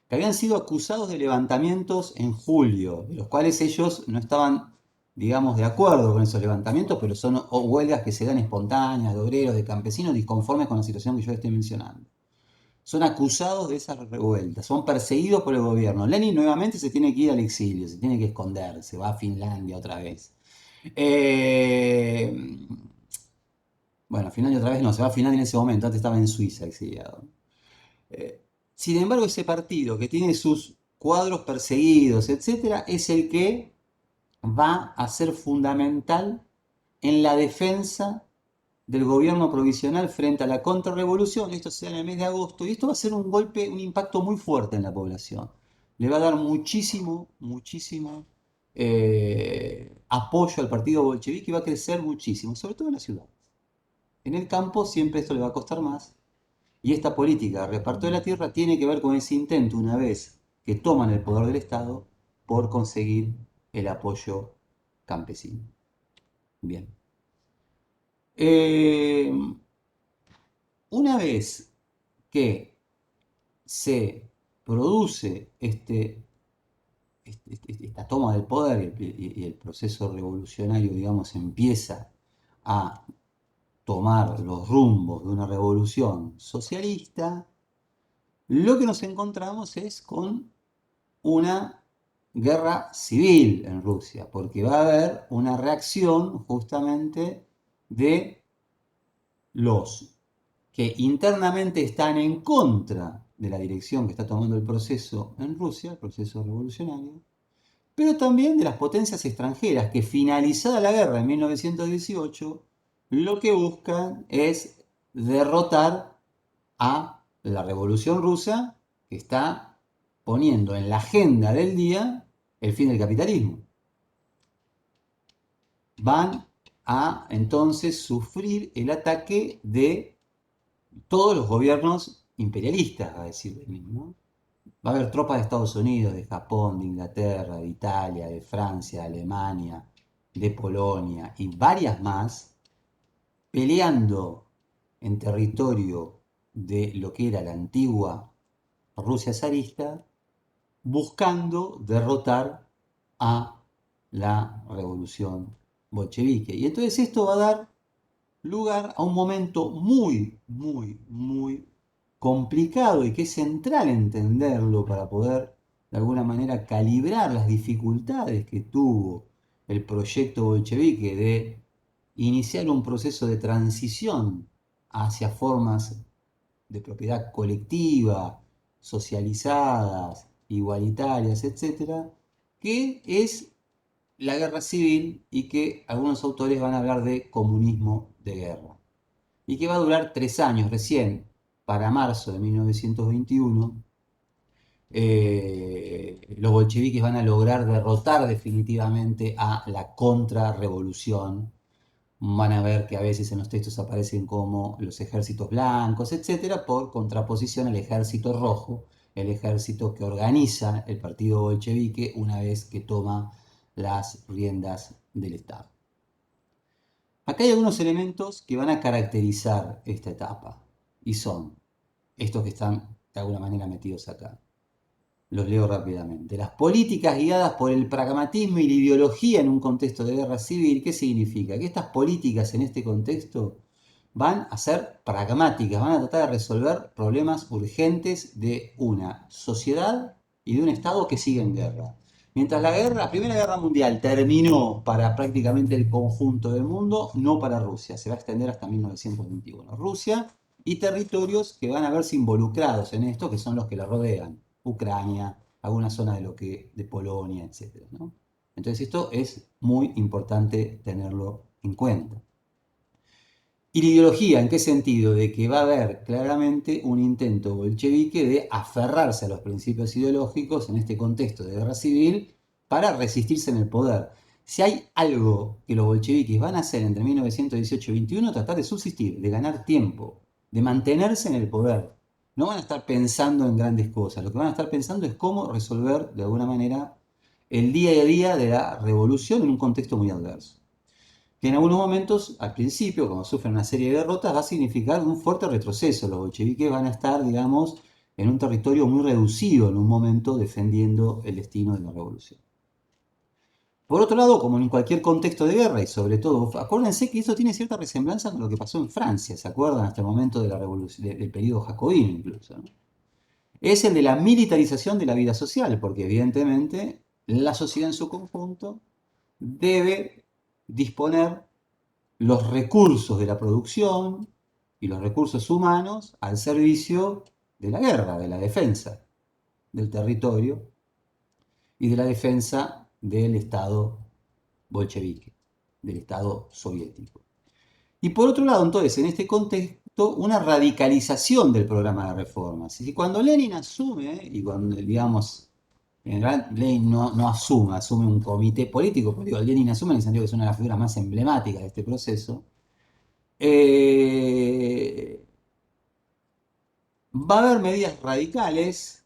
que habían sido acusados de levantamientos en julio, de los cuales ellos no estaban, digamos, de acuerdo con esos levantamientos, pero son huelgas que se dan espontáneas, de obreros, de campesinos, disconformes con la situación que yo estoy mencionando. Son acusados de esas revueltas, son perseguidos por el gobierno. Lenin nuevamente se tiene que ir al exilio, se tiene que esconder, se va a Finlandia otra vez. Eh, bueno, a Finlandia otra vez no, se va a Finlandia en ese momento, antes estaba en Suiza exiliado. Eh, Sin embargo, ese partido que tiene sus cuadros perseguidos, etcétera, es el que va a ser fundamental en la defensa del gobierno provisional frente a la contrarrevolución. Esto se da en el mes de agosto y esto va a ser un golpe, un impacto muy fuerte en la población. Le va a dar muchísimo, muchísimo apoyo al partido bolchevique y va a crecer muchísimo, sobre todo en la ciudad. En el campo siempre esto le va a costar más y esta política de reparto de la tierra tiene que ver con ese intento, una vez que toman el poder del Estado, por conseguir el apoyo campesino. Bien. Eh, una vez que se produce esta toma del poder y el proceso revolucionario, digamos, empieza a tomar los rumbos de una revolución socialista, lo que nos encontramos es con una guerra civil en Rusia, porque va a haber una reacción justamente de los que internamente están en contra de la dirección que está tomando el proceso en Rusia, el proceso revolucionario, pero también de las potencias extranjeras que finalizada la guerra en 1918, lo que buscan es derrotar a la revolución rusa que está poniendo en la agenda del día el fin del capitalismo. Van a entonces sufrir el ataque de todos los gobiernos imperialistas, a decir, ¿no? Va a haber tropas de Estados Unidos, de Japón, de Inglaterra, de Italia, de Francia, de Alemania, de Polonia y varias más peleando en territorio de lo que era la antigua Rusia zarista, buscando derrotar a la revolución bolchevique. Y entonces esto va a dar lugar a un momento muy, muy, muy complicado y que es central entenderlo para poder de alguna manera calibrar las dificultades que tuvo el proyecto bolchevique de iniciar un proceso de transición hacia formas de propiedad colectiva, socializadas, igualitarias, etcétera, que es la guerra civil y que algunos autores van a hablar de comunismo de guerra. Y que va a durar 3 años recién, para marzo de 1921, los bolcheviques van a lograr derrotar definitivamente a la contrarrevolución. Van a ver que a veces en los textos aparecen como los ejércitos blancos, etcétera, por contraposición al ejército rojo, el ejército que organiza el partido bolchevique una vez que toma las riendas del Estado. Acá hay algunos elementos que van a caracterizar esta etapa y son estos que están de alguna manera metidos acá. Los leo rápidamente. Las políticas guiadas por el pragmatismo y la ideología en un contexto de guerra civil, ¿qué significa? Que estas políticas en este contexto van a ser pragmáticas, van a tratar de resolver problemas urgentes de una sociedad y de un Estado que sigue en guerra. Mientras la Primera Guerra Mundial terminó para prácticamente el conjunto del mundo, no para Rusia, se va a extender hasta 1921. Rusia y territorios que van a verse involucrados en esto, que son los que la rodean. Ucrania, alguna zona de Polonia, etc. ¿no? Entonces esto es muy importante tenerlo en cuenta. ¿Y la ideología en qué sentido? De que va a haber claramente un intento bolchevique de aferrarse a los principios ideológicos en este contexto de guerra civil para resistirse en el poder. Si hay algo que los bolcheviques van a hacer entre 1918 y 21, tratar de subsistir, de ganar tiempo, de mantenerse en el poder. No van a estar pensando en grandes cosas, lo que van a estar pensando es cómo resolver de alguna manera el día a día de la revolución en un contexto muy adverso que en algunos momentos, al principio, como sufren una serie de derrotas, va a significar un fuerte retroceso. Los bolcheviques van a estar, digamos, en un territorio muy reducido en un momento defendiendo el destino de la revolución. Por otro lado, como en cualquier contexto de guerra, y sobre todo, acuérdense que eso tiene cierta resemblanza con lo que pasó en Francia, ¿se acuerdan? Hasta el momento de la revolución, del periodo jacobino incluso. ¿no? Es el de la militarización de la vida social, porque evidentemente la sociedad en su conjunto debe disponer los recursos de la producción y los recursos humanos al servicio de la guerra, de la defensa del territorio y de la defensa del Estado bolchevique, del Estado soviético. Y por otro lado, entonces, en este contexto, una radicalización del programa de reformas. Y cuando Lenin asume, y cuando, digamos, en realidad Lenin no asume, asume un comité político, porque digo, Lenin asume en el sentido que es una de las figuras más emblemáticas de este proceso, eh, va a haber medidas radicales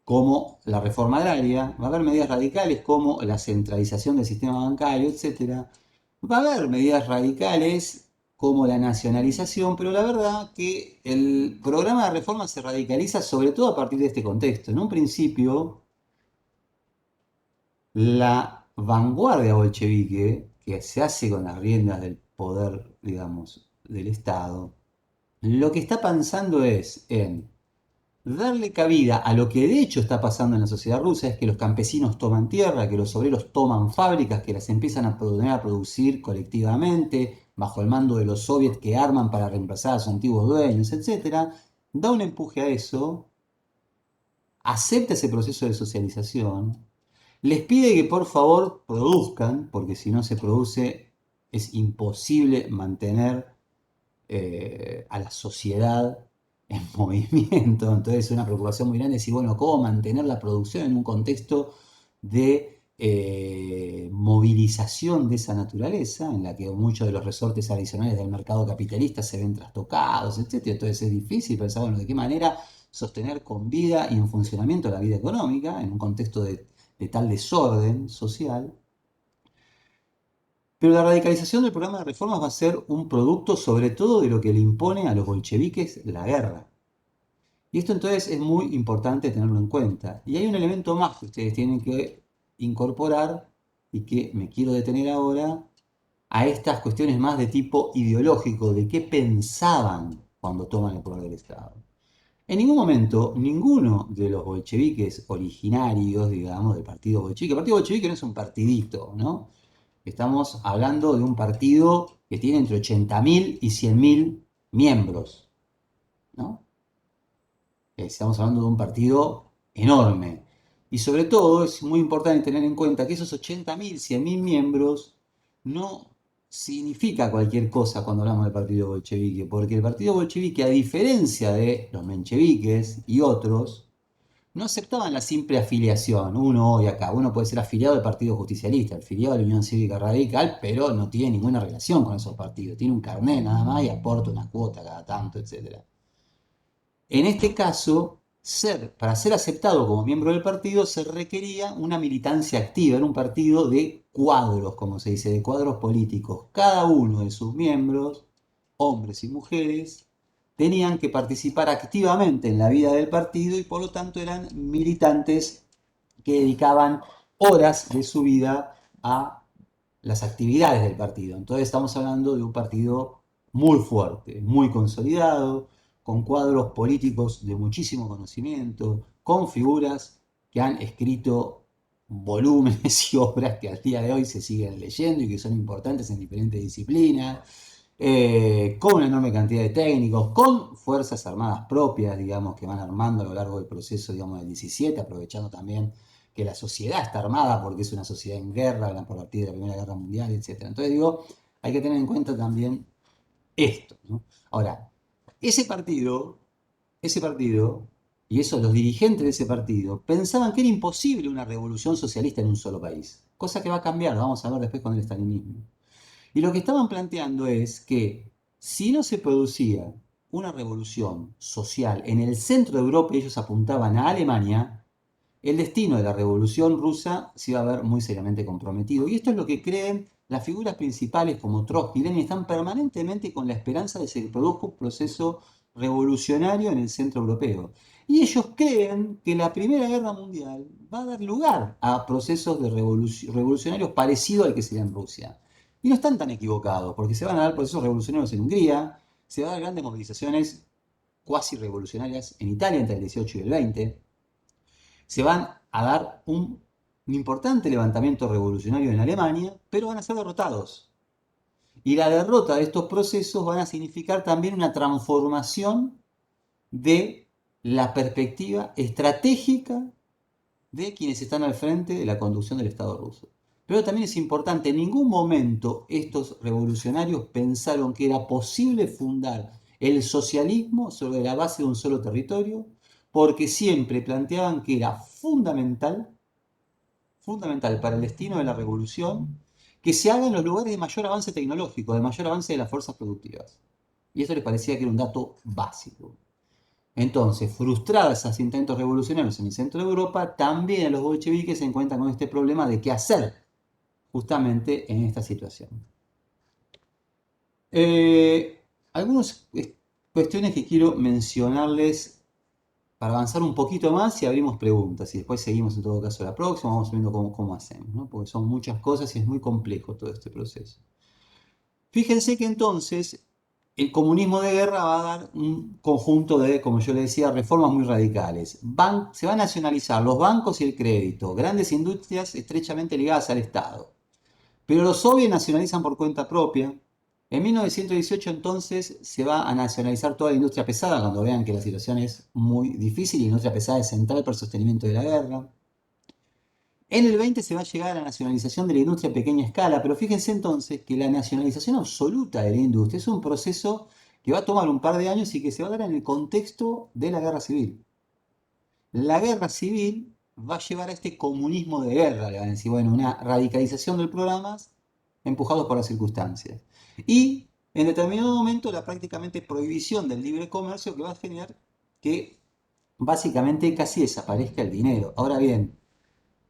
como la reforma agraria, va a haber medidas radicales como la centralización del sistema bancario, etcétera. Va a haber medidas radicales como la nacionalización, pero la verdad que el programa de reforma se radicaliza sobre todo a partir de este contexto. En un principio, la vanguardia bolchevique, que se hace con las riendas del poder, digamos, del Estado, lo que está pensando es en darle cabida a lo que de hecho está pasando en la sociedad rusa, es que los campesinos toman tierra, que los obreros toman fábricas, que las empiezan a producir colectivamente, bajo el mando de los soviets que arman para reemplazar a sus antiguos dueños, etc. Da un empuje a eso, acepta ese proceso de socialización, les pide que por favor produzcan, porque si no se produce es imposible mantener a la sociedad en movimiento. Entonces, una preocupación muy grande es decir, bueno, ¿cómo mantener la producción en un contexto de movilización de esa naturaleza, en la que muchos de los resortes adicionales del mercado capitalista se ven trastocados, etcétera? Entonces, es difícil pensar, bueno, de qué manera sostener con vida y en funcionamiento la vida económica en un contexto de tal desorden social. Pero la radicalización del programa de reformas va a ser un producto sobre todo de lo que le impone a los bolcheviques la guerra. Y esto entonces es muy importante tenerlo en cuenta. Y hay un elemento más que ustedes tienen que incorporar y que me quiero detener ahora a estas cuestiones más de tipo ideológico, de qué pensaban cuando toman el poder del Estado. En ningún momento, ninguno de los bolcheviques originarios, digamos, del partido bolchevique, el partido bolchevique no es un partidito, ¿no? Estamos hablando de un partido que tiene entre 80.000 y 100.000 miembros, ¿no? Estamos hablando de un partido enorme. Y sobre todo es muy importante tener en cuenta que esos 80.000, 100.000 miembros no significa cualquier cosa cuando hablamos del partido bolchevique, porque el partido bolchevique, a diferencia de los mencheviques y otros, no aceptaban la simple afiliación. Uno hoy acá, uno puede ser afiliado al Partido Justicialista, afiliado a la Unión Cívica Radical, pero no tiene ninguna relación con esos partidos. Tiene un carnet nada más y aporta una cuota cada tanto, etc. En este caso, para ser aceptado como miembro del partido se requería una militancia activa, era un partido de cuadros, como se dice, de cuadros políticos. Cada uno de sus miembros, hombres y mujeres, tenían que participar activamente en la vida del partido y por lo tanto eran militantes que dedicaban horas de su vida a las actividades del partido. Entonces estamos hablando de un partido muy fuerte, muy consolidado, con cuadros políticos de muchísimo conocimiento, con figuras que han escrito volúmenes y obras que al día de hoy se siguen leyendo y que son importantes en diferentes disciplinas, con una enorme cantidad de técnicos, con fuerzas armadas propias, digamos, que van armando a lo largo del proceso, digamos, del 17, aprovechando también que la sociedad está armada porque es una sociedad en guerra, por partir de la Primera Guerra Mundial, etc. Entonces digo, hay que tener en cuenta también esto, ¿no? Ahora, ese partido, y eso los dirigentes de ese partido, pensaban que era imposible una revolución socialista en un solo país, cosa que va a cambiar, lo vamos a ver después con el estalinismo. Y lo que estaban planteando es que si no se producía una revolución social en el centro de Europa y ellos apuntaban a Alemania, el destino de la revolución rusa se iba a ver muy seriamente comprometido. Y esto es lo que creen las figuras principales como Trotsky y Lenin, están permanentemente con la esperanza de que se produzca un proceso revolucionario en el centro europeo. Y ellos creen que la Primera Guerra Mundial va a dar lugar a procesos de revolucionarios parecidos al que se da en Rusia. Y no están tan equivocados, porque se van a dar procesos revolucionarios en Hungría, se van a dar grandes movilizaciones cuasi revolucionarias en Italia entre el 18 y el 20, se van a dar un importante levantamiento revolucionario en Alemania, pero van a ser derrotados. Y la derrota de estos procesos van a significar también una transformación de la perspectiva estratégica de quienes están al frente de la conducción del Estado ruso. Pero también es importante, en ningún momento estos revolucionarios pensaron que era posible fundar el socialismo sobre la base de un solo territorio, porque siempre planteaban que era fundamental para el destino de la revolución que se haga en los lugares de mayor avance tecnológico, de mayor avance de las fuerzas productivas. Y eso les parecía que era un dato básico. Entonces, frustrados esos intentos revolucionarios en el centro de Europa, también los bolcheviques se encuentran con este problema de qué hacer justamente en esta situación. Algunas cuestiones que quiero mencionarles para avanzar un poquito más y abrimos preguntas y después seguimos en todo caso la próxima, vamos viendo cómo hacemos, ¿no? Porque son muchas cosas y es muy complejo todo este proceso. Fíjense que entonces el comunismo de guerra va a dar un conjunto de, como yo le decía, reformas muy radicales. Se van a nacionalizar los bancos y el crédito, grandes industrias estrechamente ligadas al Estado. Pero los soviets nacionalizan por cuenta propia. En 1918 entonces se va a nacionalizar toda la industria pesada cuando vean que la situación es muy difícil y la industria pesada es central para el sostenimiento de la guerra. En el 20 se va a llegar a la nacionalización de la industria a pequeña escala, pero fíjense entonces que la nacionalización absoluta de la industria es un proceso que va a tomar un par de años y que se va a dar en el contexto de la guerra civil. La guerra civil va a llevar a este comunismo de guerra, le van a decir, bueno, una radicalización del programa empujados por las circunstancias. Y en determinado momento la prácticamente prohibición del libre comercio que va a generar que básicamente casi desaparezca el dinero. Ahora bien,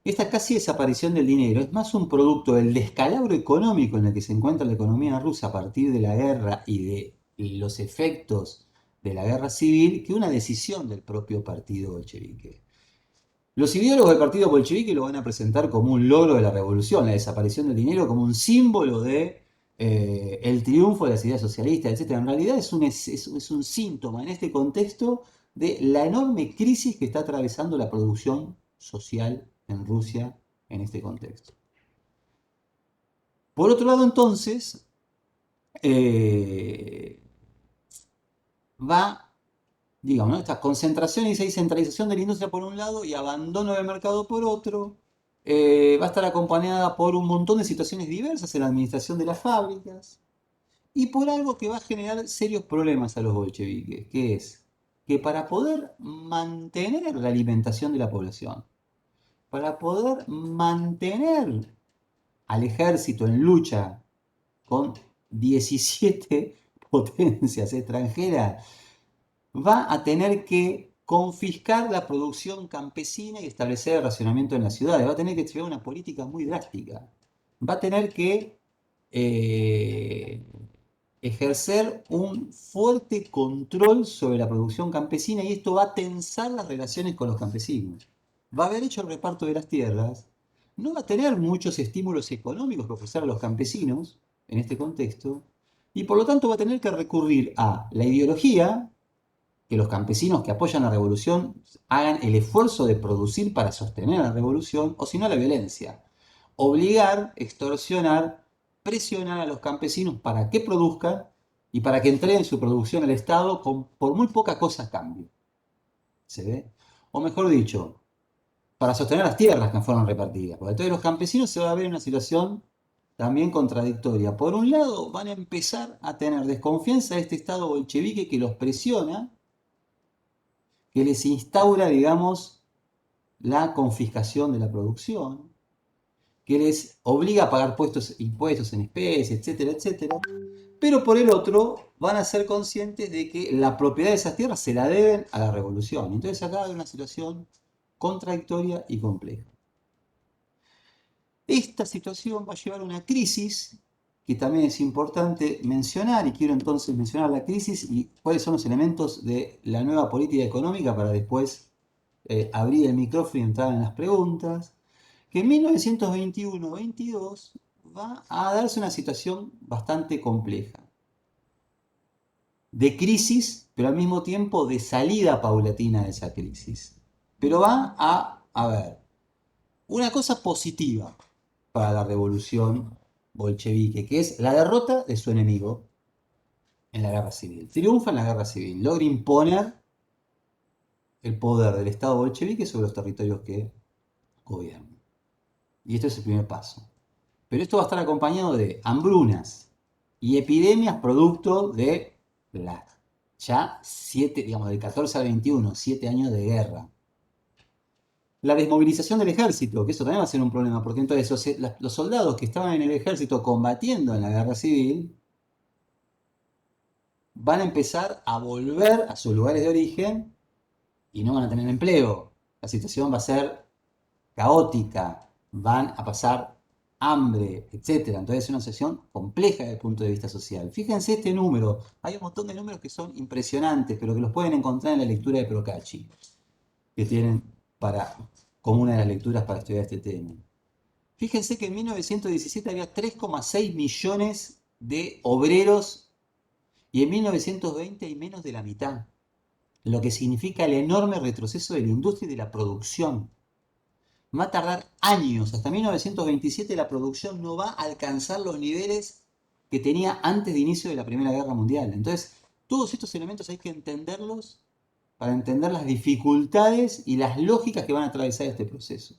esta casi desaparición del dinero es más un producto del descalabro económico en el que se encuentra la economía rusa a partir de la guerra y de los efectos de la guerra civil que una decisión del propio partido bolchevique. Los ideólogos del partido bolchevique lo van a presentar como un logro de la revolución, la desaparición del dinero como un símbolo de el triunfo de las ideas socialistas, etc. En realidad es un síntoma en este contexto de la enorme crisis que está atravesando la producción social en Rusia en este contexto. Por otro lado, entonces, eh, va, digamos, ¿no? Esta concentración y centralización de la industria por un lado y abandono del mercado por otro, va a estar acompañada por un montón de situaciones diversas en la administración de las fábricas y por algo que va a generar serios problemas a los bolcheviques, que es que para poder mantener la alimentación de la población, para poder mantener al ejército en lucha con 17 potencias extranjeras, va a tener que confiscar la producción campesina y establecer el racionamiento en las ciudades. Va a tener que llevar una política muy drástica. Va a tener que eh, ejercer un fuerte control sobre la producción campesina y esto va a tensar las relaciones con los campesinos. Va a haber hecho el reparto de las tierras, no va a tener muchos estímulos económicos que ofrecer a los campesinos en este contexto y por lo tanto va a tener que recurrir a la ideología, que los campesinos que apoyan la revolución hagan el esfuerzo de producir para sostener la revolución, o si no la violencia. Obligar, extorsionar, presionar a los campesinos para que produzcan y para que entreguen su producción al Estado por muy poca cosa a cambio. ¿Se ve? O mejor dicho, para sostener las tierras que fueron repartidas. Porque entonces los campesinos se van a ver en una situación también contradictoria. Por un lado, van a empezar a tener desconfianza de este Estado bolchevique que los presiona, que les instaura, digamos, la confiscación de la producción, que les obliga a pagar impuestos en especie, etcétera, etcétera. Pero por el otro, van a ser conscientes de que la propiedad de esas tierras se la deben a la revolución. Entonces acá hay una situación contradictoria y compleja. Esta situación va a llevar a una crisis que también es importante mencionar, y quiero entonces mencionar la crisis y cuáles son los elementos de la nueva política económica para después abrir el micrófono y entrar en las preguntas, que en 1921-22 va a darse una situación bastante compleja, de crisis, pero al mismo tiempo de salida paulatina de esa crisis. Pero va a haber una cosa positiva para la revolución bolchevique, que es la derrota de su enemigo en la guerra civil. Triunfa en la guerra civil, logra imponer el poder del Estado bolchevique sobre los territorios que gobiernan. Y esto es el primer paso. Pero esto va a estar acompañado de hambrunas y epidemias producto de la ya 7, digamos, del 14 al 21, 7 años de guerra. La desmovilización del ejército, que eso también va a ser un problema, porque entonces los soldados que estaban en el ejército combatiendo en la guerra civil van a empezar a volver a sus lugares de origen y no van a tener empleo. La situación va a ser caótica, van a pasar hambre, etcétera. Entonces es una situación compleja desde el punto de vista social. Fíjense este número, hay un montón de números que son impresionantes, pero que los pueden encontrar en la lectura de Procacci, que tienen para, como una de las lecturas para estudiar este tema. Fíjense que en 1917 había 3,6 millones de obreros y en 1920 hay menos de la mitad, lo que significa el enorme retroceso de la industria y de la producción. Va a tardar años, hasta 1927 la producción no va a alcanzar los niveles que tenía antes de inicio de la Primera Guerra Mundial. Entonces, todos estos elementos hay que entenderlos para entender las dificultades y las lógicas que van a atravesar este proceso.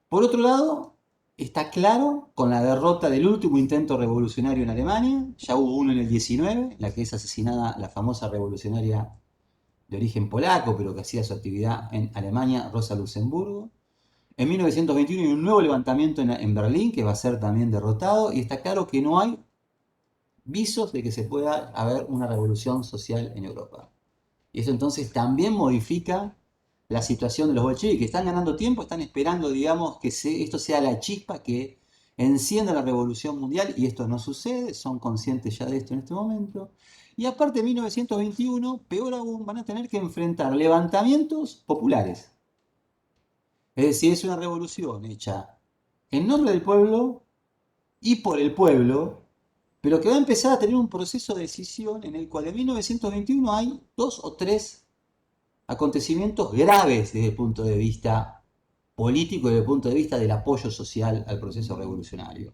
Por otro lado, está claro con la derrota del último intento revolucionario en Alemania, ya hubo uno en el 19, en la que es asesinada la famosa revolucionaria de origen polaco, pero que hacía su actividad en Alemania, Rosa Luxemburgo. En 1921 hay un nuevo levantamiento en Berlín que va a ser también derrotado y está claro que no hay visos de que se pueda haber una revolución social en Europa. Y eso entonces también modifica la situación de los bolcheviques, que están ganando tiempo, están esperando, digamos, que esto sea la chispa que encienda la revolución mundial, y esto no sucede, son conscientes ya de esto en este momento. Y aparte de 1921, peor aún, van a tener que enfrentar levantamientos populares. Es decir, es una revolución hecha en nombre del pueblo y por el pueblo, pero que va a empezar a tener un proceso de decisión en el cual en 1921 hay dos o tres acontecimientos graves desde el punto de vista político y desde el punto de vista del apoyo social al proceso revolucionario.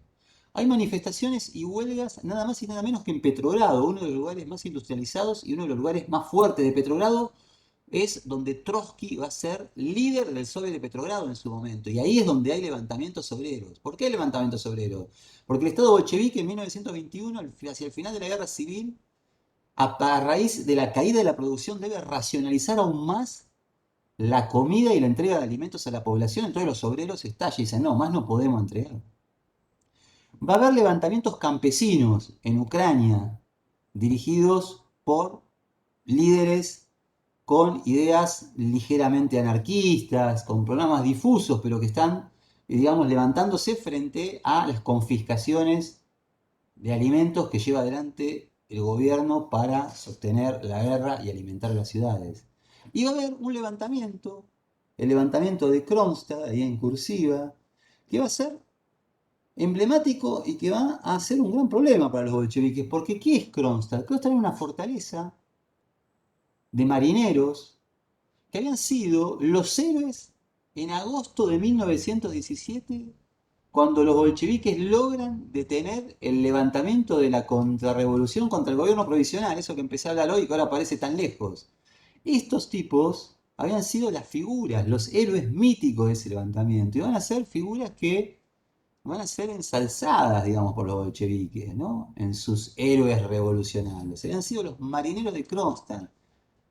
Hay manifestaciones y huelgas nada más y nada menos que en Petrogrado, uno de los lugares más industrializados y uno de los lugares más fuertes de Petrogrado, es donde Trotsky va a ser líder del Soviet de Petrogrado en su momento. Y ahí es donde hay levantamientos obreros. ¿Por qué hay levantamientos obreros? Porque el Estado bolchevique en 1921, hacia el final de la guerra civil, a raíz de la caída de la producción, debe racionalizar aún más la comida y la entrega de alimentos a la población. Entonces los obreros estallan y dicen, no, más no podemos entregar. Va a haber levantamientos campesinos en Ucrania, dirigidos por líderes con ideas ligeramente anarquistas, con programas difusos, pero que están, digamos, levantándose frente a las confiscaciones de alimentos que lleva adelante el gobierno para sostener la guerra y alimentar las ciudades. Y va a haber un levantamiento, el levantamiento de Kronstadt, ahí en cursiva, que va a ser emblemático y que va a ser un gran problema para los bolcheviques, porque ¿qué es Kronstadt? Kronstadt era una fortaleza de marineros que habían sido los héroes en agosto de 1917, cuando los bolcheviques logran detener el levantamiento de la contrarrevolución contra el gobierno provisional, eso que empecé a hablar hoy y que ahora parece tan lejos. Estos tipos habían sido las figuras, los héroes míticos de ese levantamiento, y van a ser figuras que van a ser ensalzadas, digamos, por los bolcheviques, ¿no? En sus héroes revolucionarios. Habían sido los marineros de Kronstadt,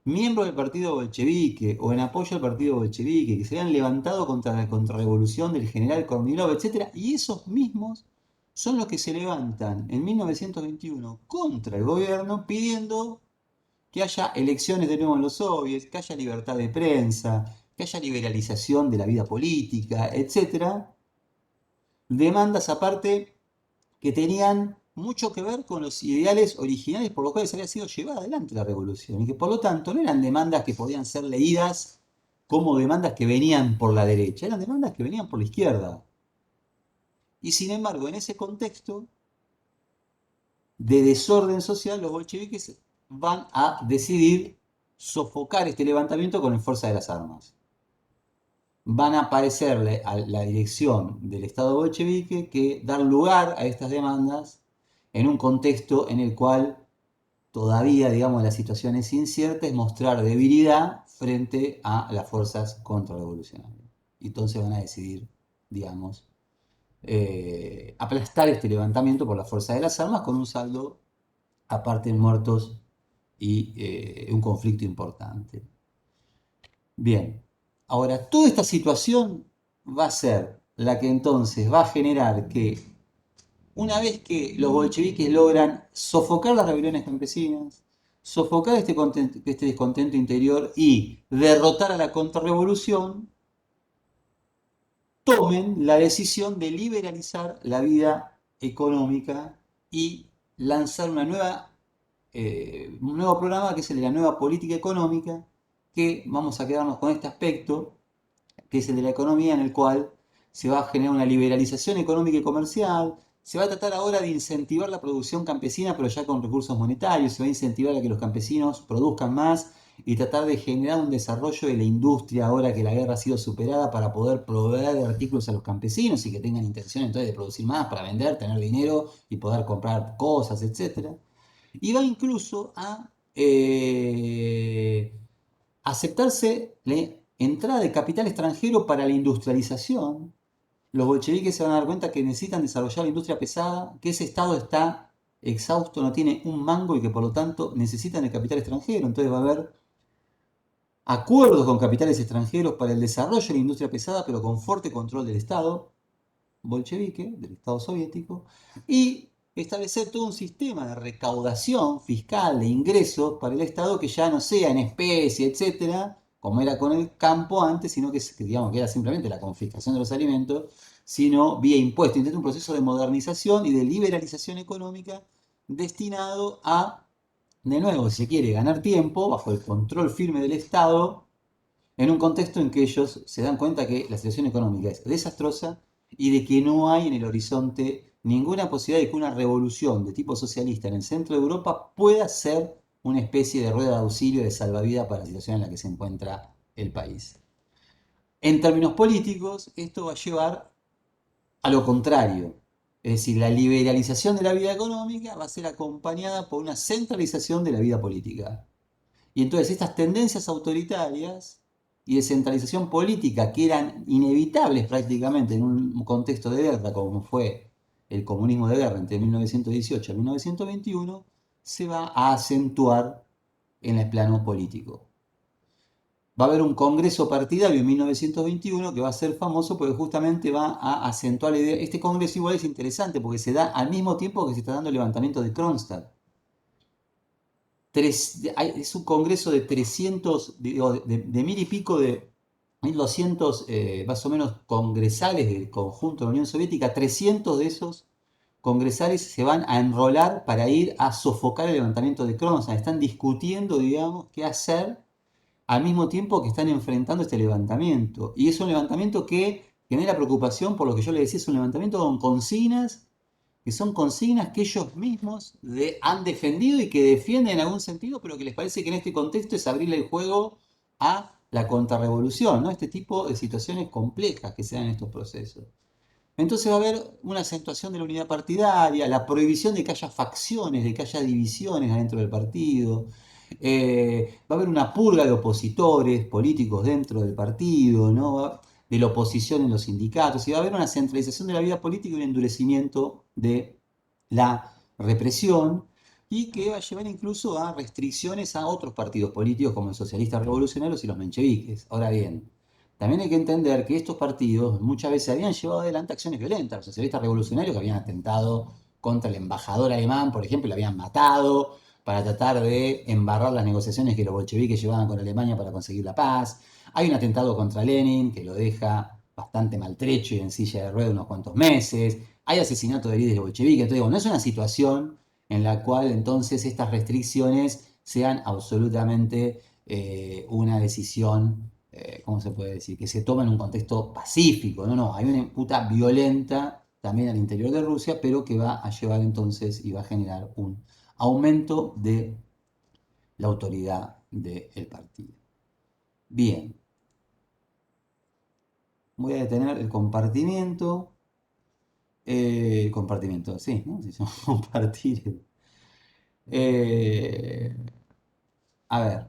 miembros del partido bolchevique o en apoyo al partido bolchevique, que se habían levantado contra la contrarrevolución del general Kornilov, etc. Y esos mismos son los que se levantan en 1921 contra el gobierno pidiendo que haya elecciones de nuevo en los soviets, que haya libertad de prensa, que haya liberalización de la vida política, etc. Demandas aparte que tenían mucho que ver con los ideales originales por los cuales había sido llevada adelante la revolución y que por lo tanto no eran demandas que podían ser leídas como demandas que venían por la derecha, eran demandas que venían por la izquierda. Y sin embargo, en ese contexto de desorden social, los bolcheviques van a decidir sofocar este levantamiento con la fuerza de las armas. Van a aparecerle a la dirección del Estado bolchevique que dar lugar a estas demandas en un contexto en el cual todavía, digamos, la situación es incierta, es mostrar debilidad frente a las fuerzas contrarrevolucionarias. Y entonces van a decidir, digamos, aplastar este levantamiento por la fuerza de las armas con un saldo, aparte de muertos y un conflicto importante. Bien, ahora toda esta situación va a ser la que entonces va a generar que una vez que los bolcheviques logran sofocar las rebeliones campesinas, sofocar este descontento interior y derrotar a la contrarrevolución, tomen la decisión de liberalizar la vida económica y lanzar un nuevo programa que es el de la nueva política económica, que vamos a quedarnos con este aspecto, que es el de la economía, en el cual se va a generar una liberalización económica y comercial. Se va a tratar ahora de incentivar la producción campesina, pero ya con recursos monetarios. Se va a incentivar a que los campesinos produzcan más y tratar de generar un desarrollo de la industria ahora que la guerra ha sido superada para poder proveer de artículos a los campesinos y que tengan intención entonces de producir más para vender, tener dinero y poder comprar cosas, etc. Y va incluso a aceptarse la entrada de capital extranjero para la industrialización. Los bolcheviques se van a dar cuenta que necesitan desarrollar la industria pesada, que ese estado está exhausto, no tiene un mango y que por lo tanto necesitan el capital extranjero. Entonces va a haber acuerdos con capitales extranjeros para el desarrollo de la industria pesada, pero con fuerte control del Estado bolchevique, del Estado soviético, y establecer todo un sistema de recaudación fiscal, de ingresos para el Estado que ya no sea en especie, etcétera, como era con el campo antes, sino que, digamos, que era simplemente la confiscación de los alimentos, sino vía impuestos. Intenta un proceso de modernización y de liberalización económica destinado a, de nuevo, si se quiere, ganar tiempo bajo el control firme del Estado en un contexto en que ellos se dan cuenta que la situación económica es desastrosa y de que no hay en el horizonte ninguna posibilidad de que una revolución de tipo socialista en el centro de Europa pueda ser una especie de rueda de auxilio, de salvavidas para la situación en la que se encuentra el país. En términos políticos, esto va a llevar a lo contrario. Es decir, la liberalización de la vida económica va a ser acompañada por una centralización de la vida política. Y entonces estas tendencias autoritarias y de centralización política que eran inevitables prácticamente en un contexto de guerra como fue el comunismo de guerra entre 1918 y 1921, se va a acentuar en el plano político. Va a haber un congreso partidario en 1921 que va a ser famoso porque justamente va a acentuar la idea. Este congreso igual es interesante porque se da al mismo tiempo que se está dando el levantamiento de Kronstadt. Es un congreso de 300, de mil y pico de 1200 más o menos congresales del conjunto de la Unión Soviética. 300 de esos congresales se van a enrolar para ir a sofocar el levantamiento de Kronstadt. Están discutiendo, digamos, qué hacer al mismo tiempo que están enfrentando este levantamiento. Y es un levantamiento que genera preocupación por lo que yo les decía, es un levantamiento con consignas que son consignas que ellos mismos han defendido y que defienden en algún sentido, pero que les parece que en este contexto es abrirle el juego a la contrarrevolución, ¿no? Este tipo de situaciones complejas que se dan en estos procesos. Entonces va a haber una acentuación de la unidad partidaria, la prohibición de que haya facciones, de que haya divisiones adentro del partido. Va a haber una purga de opositores políticos dentro del partido, ¿no? De la oposición en los sindicatos, y va a haber una centralización de la vida política y un endurecimiento de la represión, y que va a llevar incluso a restricciones a otros partidos políticos como los socialistas revolucionarios y los mencheviques. Ahora bien, también hay que entender que estos partidos muchas veces habían llevado adelante acciones violentas. Los socialistas revolucionarios que habían atentado contra el embajador alemán, por ejemplo, lo habían matado para tratar de embarrar las negociaciones que los bolcheviques llevaban con Alemania para conseguir la paz. Hay un atentado contra Lenin que lo deja bastante maltrecho y en silla de ruedas unos cuantos meses. Hay asesinato de líderes bolcheviques. Entonces, digo, no es una situación en la cual entonces estas restricciones sean absolutamente una decisión, ¿cómo se puede decir? Que se toma en un contexto pacífico. No, no, hay una disputa violenta también al interior de Rusia, pero que va a llevar entonces y va a generar un aumento de la autoridad del partido. Bien, voy a detener el compartimiento. Compartimiento, sí, ¿no? Si son compartir. Eh, a ver,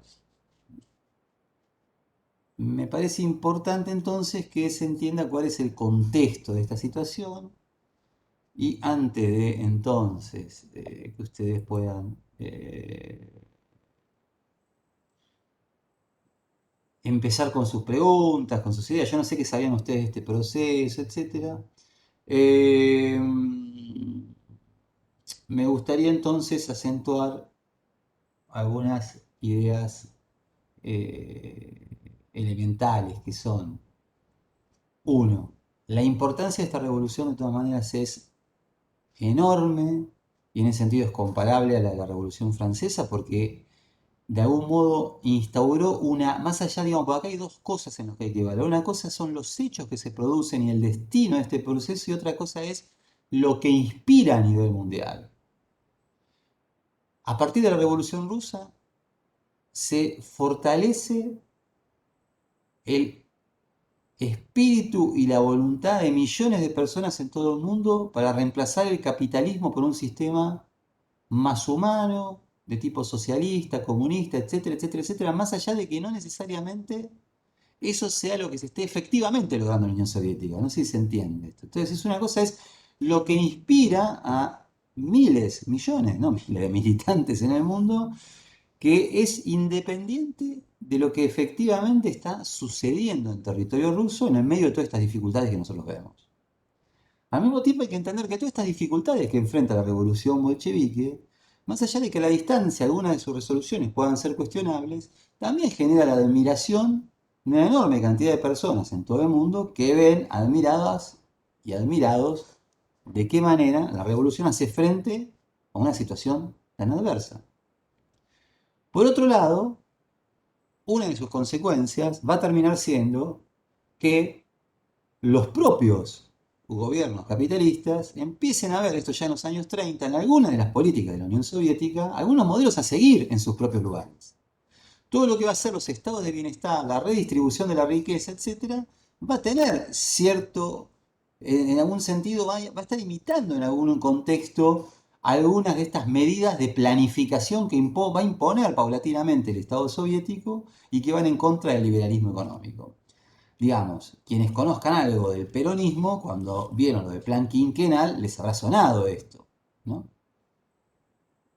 me parece importante entonces que se entienda cuál es el contexto de esta situación y antes de entonces que ustedes puedan empezar con sus preguntas, con sus ideas, yo no sé qué sabían ustedes de este proceso, etcétera. Eh, Me gustaría entonces acentuar algunas ideas elementales que son, uno, la importancia de esta revolución de todas maneras es enorme y en ese sentido es comparable a la de la Revolución Francesa porque de algún modo instauró más allá, digamos, porque acá hay dos cosas en las que hay que evaluar. Una cosa son los hechos que se producen y el destino de este proceso y otra cosa es lo que inspira a nivel mundial. A partir de la Revolución Rusa se fortalece el espíritu y la voluntad de millones de personas en todo el mundo para reemplazar el capitalismo por un sistema más humano, de tipo socialista, comunista, etcétera, etcétera, etcétera, más allá de que no necesariamente eso sea lo que se esté efectivamente logrando en la Unión Soviética. No sé si se entiende esto. Entonces, es una cosa es lo que inspira a miles, millones, no miles de militantes en el mundo que es independiente de lo que efectivamente está sucediendo en territorio ruso en el medio de todas estas dificultades que nosotros vemos. Al mismo tiempo hay que entender que todas estas dificultades que enfrenta la revolución bolchevique, más allá de que a la distancia algunas de sus resoluciones puedan ser cuestionables, también genera la admiración de una enorme cantidad de personas en todo el mundo que ven admiradas y admirados de qué manera la revolución hace frente a una situación tan adversa. Por otro lado, una de sus consecuencias va a terminar siendo que los propios gobiernos capitalistas empiecen a ver, esto ya en los años 30, en algunas de las políticas de la Unión Soviética, algunos modelos a seguir en sus propios lugares. Todo lo que va a ser los estados de bienestar, la redistribución de la riqueza, etcétera, va a tener cierto, en algún sentido, va a estar imitando en algún contexto algunas de estas medidas de planificación que va a imponer paulatinamente el Estado soviético y que van en contra del liberalismo económico. Digamos, quienes conozcan algo del peronismo, cuando vieron lo del plan quinquenal, les habrá sonado esto, ¿no?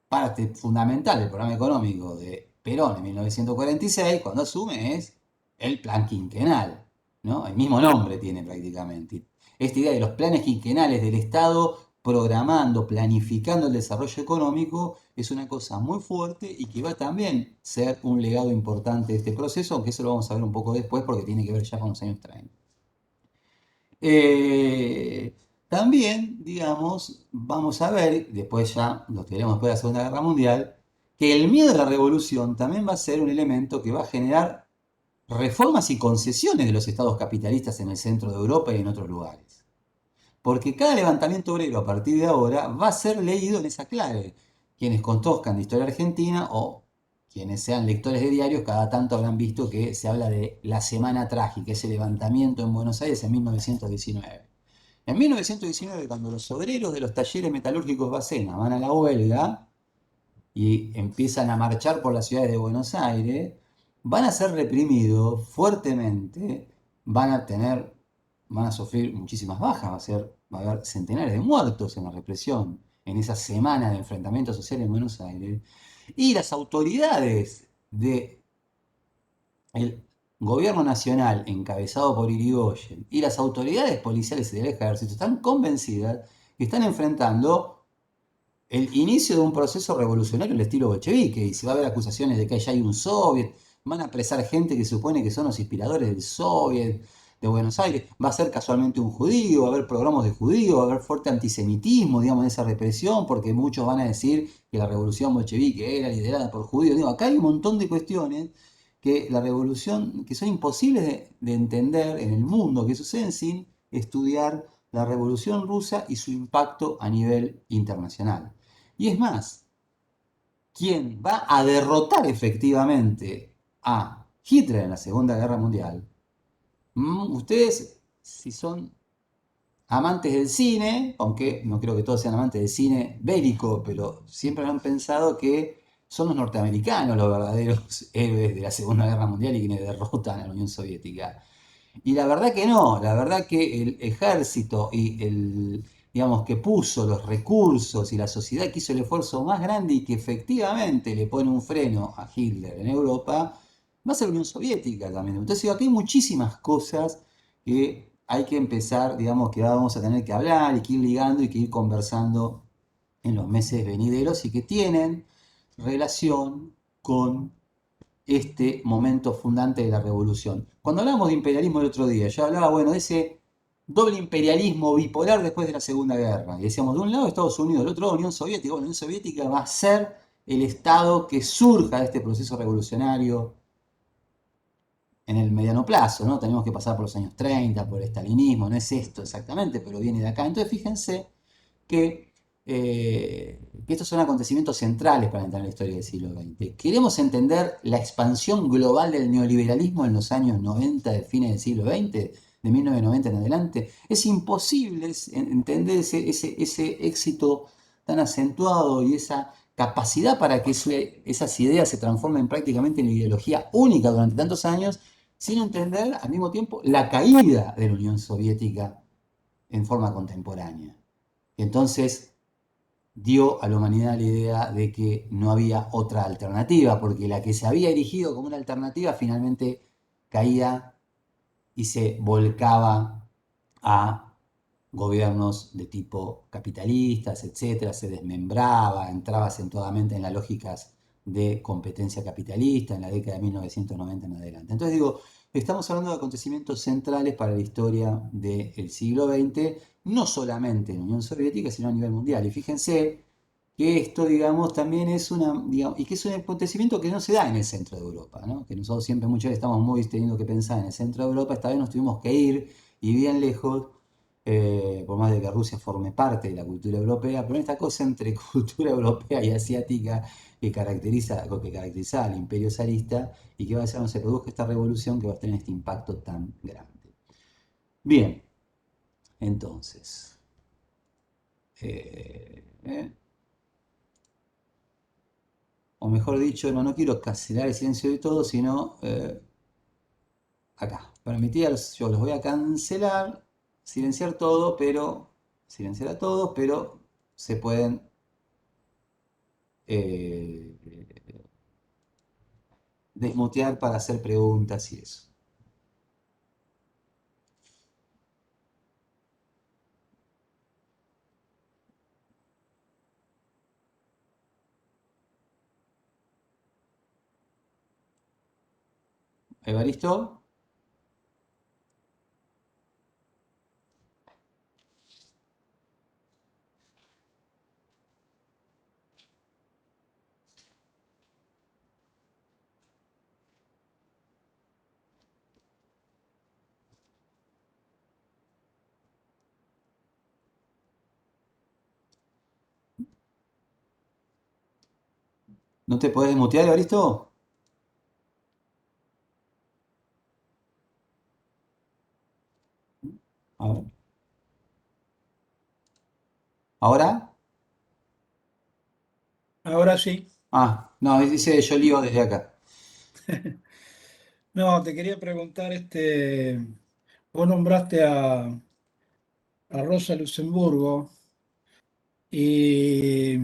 Parte fundamental del programa económico de Perón en 1946, cuando asume, es el plan quinquenal, ¿no? El mismo nombre tiene prácticamente. Esta idea de los planes quinquenales del Estado programando, planificando el desarrollo económico es una cosa muy fuerte y que va a también ser un legado importante de este proceso, aunque eso lo vamos a ver un poco después porque tiene que ver ya con los años 30. Eh, También, digamos, vamos a ver, después ya lo que veremos después de la Segunda Guerra Mundial, que el miedo a la revolución también va a ser un elemento que va a generar reformas y concesiones de los estados capitalistas en el centro de Europa y en otros lugares. Porque cada levantamiento obrero a partir de ahora va a ser leído en esa clave. Quienes conozcan de historia argentina o quienes sean lectores de diarios, cada tanto habrán visto que se habla de la Semana Trágica, ese levantamiento en Buenos Aires en 1919. En 1919, cuando los obreros de los talleres metalúrgicos Bacena van a la huelga y empiezan a marchar por las ciudades de Buenos Aires, van a ser reprimidos fuertemente, van a sufrir muchísimas bajas, va a haber centenares de muertos en la represión, en esa semana de enfrentamiento social en Buenos Aires, y las autoridades del gobierno nacional encabezado por Irigoyen y las autoridades policiales y del ejército están convencidas que están enfrentando el inicio de un proceso revolucionario del estilo bolchevique, y se va a ver acusaciones de que allá hay un soviet, van a apresar gente que supone que son los inspiradores del soviet de Buenos Aires, va a ser casualmente un judío, va a haber programas de judíos, va a haber fuerte antisemitismo, digamos, en esa represión, porque muchos van a decir que la revolución bolchevique era liderada por judíos. Digo, acá hay un montón de cuestiones que la revolución, que son imposibles de entender en el mundo, que suceden sin estudiar la revolución rusa y su impacto a nivel internacional. Y es más, quien va a derrotar efectivamente a Hitler en la Segunda Guerra Mundial, ustedes, si son amantes del cine, aunque no creo que todos sean amantes del cine bélico, pero siempre han pensado que son los norteamericanos los verdaderos héroes de la Segunda Guerra Mundial y quienes derrotan a la Unión Soviética. Y la verdad que no, la verdad que el ejército y digamos, que puso los recursos y la sociedad que hizo el esfuerzo más grande y que efectivamente le pone un freno a Hitler en Europa, va a ser la Unión Soviética también. Entonces, aquí hay muchísimas cosas que hay que empezar, digamos, que vamos a tener que hablar y que ir ligando y que ir conversando en los meses venideros y que tienen relación con este momento fundante de la revolución. Cuando hablamos de imperialismo el otro día, yo hablaba, bueno, de ese doble imperialismo bipolar después de la Segunda Guerra. Y decíamos, de un lado Estados Unidos, del otro lado Unión Soviética. Bueno, la Unión Soviética va a ser el Estado que surja de este proceso revolucionario en el mediano plazo, ¿no? Tenemos que pasar por los años 30, por el estalinismo, no es esto exactamente, pero viene de acá. Entonces fíjense que estos son acontecimientos centrales para entender la historia del siglo XX. Queremos entender la expansión global del neoliberalismo en los años 90, de fines del siglo XX, de 1990 en adelante. Es imposible entender ese éxito tan acentuado y esa capacidad para que esas ideas se transformen prácticamente en ideología única durante tantos años, sin entender al mismo tiempo la caída de la Unión Soviética en forma contemporánea. Entonces dio a la humanidad la idea de que no había otra alternativa, porque la que se había erigido como una alternativa finalmente caía y se volcaba a gobiernos de tipo capitalistas, etcétera, se desmembraba, entraba acentuadamente en las lógicas de competencia capitalista en la década de 1990 en adelante. Entonces digo, estamos hablando de acontecimientos centrales para la historia del siglo XX, no solamente en la Unión Soviética, sino a nivel mundial. Y fíjense que esto, digamos, también es y que es un acontecimiento que no se da en el centro de Europa, ¿no? Que nosotros siempre muchas veces estamos muy teniendo que pensar en el centro de Europa, esta vez nos tuvimos que ir y bien lejos, por más de que Rusia forme parte de la cultura europea, pero esta cosa entre cultura europea y asiática que caracteriza al imperio zarista y que va a ser, no se produzca esta revolución que va a tener este impacto tan grande. Bien, entonces, eh, eh, o mejor dicho, no quiero cancelar el silencio de todos, sino acá, permitir, yo los voy a cancelar, silenciar todo, pero silenciar a todos, pero se pueden eh, desmutear para hacer preguntas y eso. Evaristo, ¿no te podés desmutear, Evaristo? A ver. ¿Ahora? Ahora sí. Ah, no, dice yo lío desde acá. No, te quería preguntar, vos nombraste a Rosa Luxemburgo y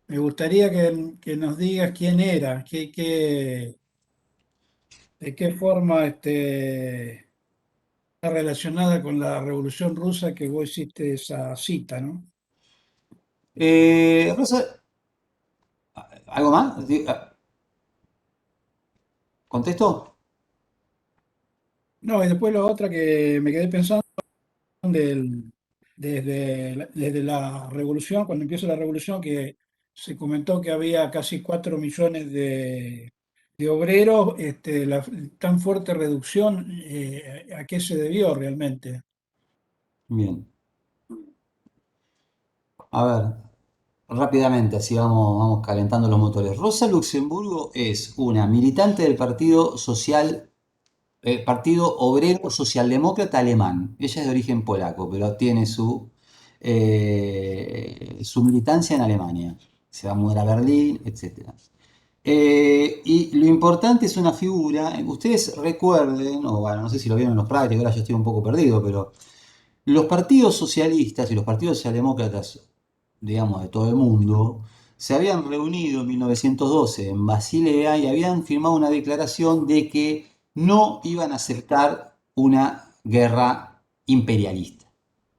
me gustaría que nos digas quién era, de qué forma está relacionada con la Revolución Rusa que vos hiciste esa cita, ¿no? Rosa, ¿algo más? ¿Contesto? No, y después la otra que me quedé pensando desde la revolución, cuando empieza la revolución, que se comentó que había casi 4 millones de obreros, la tan fuerte reducción, ¿a qué se debió realmente? Bien. A ver, rápidamente, así vamos calentando los motores. Rosa Luxemburgo es una militante del Partido Obrero Socialdemócrata Alemán. Ella es de origen polaco, pero tiene su militancia en Alemania. Se va a mudar a Berlín, etc. Y lo importante es una figura, ustedes recuerden, o bueno, no sé si lo vieron en los prácticos, ahora yo estoy un poco perdido, pero los partidos socialistas y los partidos socialdemócratas, digamos, de todo el mundo, se habían reunido en 1912 en Basilea y habían firmado una declaración de que no iban a aceptar una guerra imperialista,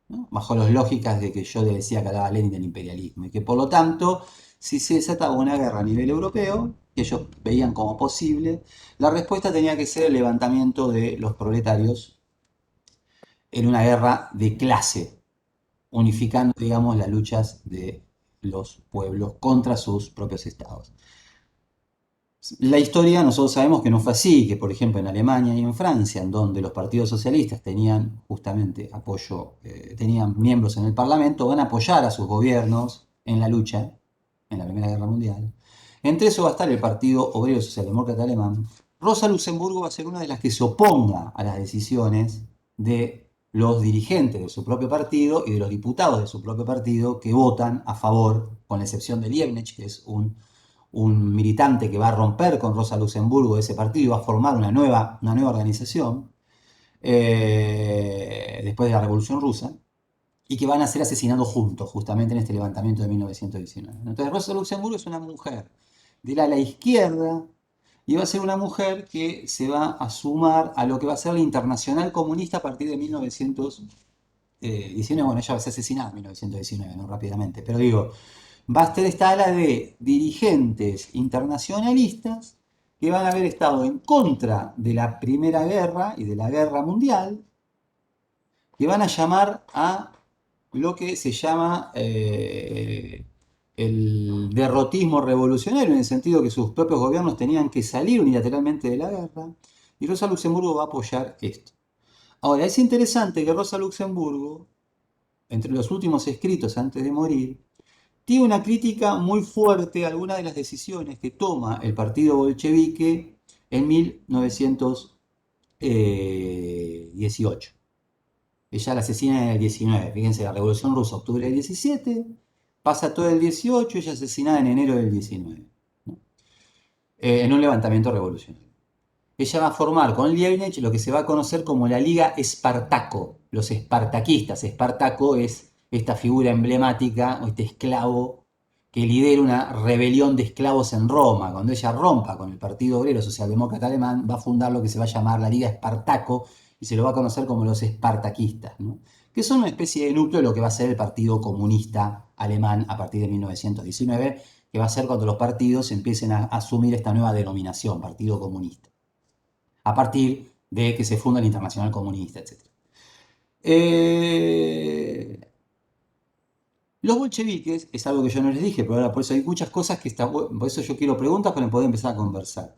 ¿no? Bajo las lógicas de que yo le decía que hablaba Lenin del imperialismo, y que por lo tanto, si se desataba una guerra a nivel europeo, que ellos veían como posible, la respuesta tenía que ser el levantamiento de los proletarios en una guerra de clase, unificando, digamos, las luchas de los pueblos contra sus propios estados. La historia, nosotros sabemos que no fue así, que por ejemplo en Alemania y en Francia, en donde los partidos socialistas tenían justamente apoyo, tenían miembros en el Parlamento, van a apoyar a sus gobiernos en la lucha, en la Primera Guerra Mundial. Entre eso va a estar el Partido Obrero Socialdemócrata Alemán. Rosa Luxemburgo va a ser una de las que se oponga a las decisiones de los dirigentes de su propio partido y de los diputados de su propio partido que votan a favor, con la excepción de Liebknecht, que es un militante que va a romper con Rosa Luxemburgo de ese partido y va a formar una nueva organización después de la Revolución Rusa y que van a ser asesinados juntos justamente en este levantamiento de 1919. Entonces Rosa Luxemburgo es una mujer de la izquierda y va a ser una mujer que se va a sumar a lo que va a ser la Internacional Comunista a partir de 1920. 19, bueno, ella va a ser asesinada en 1919, ¿no? Rápidamente, pero digo, va a estar esta ala de dirigentes internacionalistas que van a haber estado en contra de la Primera Guerra y de la Guerra Mundial, que van a llamar a lo que se llama el derrotismo revolucionario, en el sentido que sus propios gobiernos tenían que salir unilateralmente de la guerra, y Rosa Luxemburgo va a apoyar esto. Ahora, es interesante que Rosa Luxemburgo, entre los últimos escritos antes de morir, tiene una crítica muy fuerte a algunas de las decisiones que toma el partido bolchevique en 1918. Ella la asesina en el 19. Fíjense, la Revolución Rusa, octubre del 17, pasa todo el 18, ella asesinada en enero del 19, ¿no? En un levantamiento revolucionario. Ella va a formar con Liebknecht lo que se va a conocer como la Liga Espartaco, los espartaquistas. Espartaco es esta figura emblemática, o este esclavo que lidera una rebelión de esclavos en Roma. Cuando ella rompa con el Partido Obrero Socialdemócrata Alemán, va a fundar lo que se va a llamar la Liga Espartaco y se lo va a conocer como los espartaquistas, ¿no? Que son una especie de núcleo de lo que va a ser el Partido Comunista Alemán a partir de 1919, que va a ser cuando los partidos empiecen a asumir esta nueva denominación, Partido Comunista, a partir de que se funda el Internacional Comunista, etc. Los bolcheviques, es algo que yo no les dije, pero ahora por eso hay muchas cosas que por eso yo quiero preguntas para poder empezar a conversar.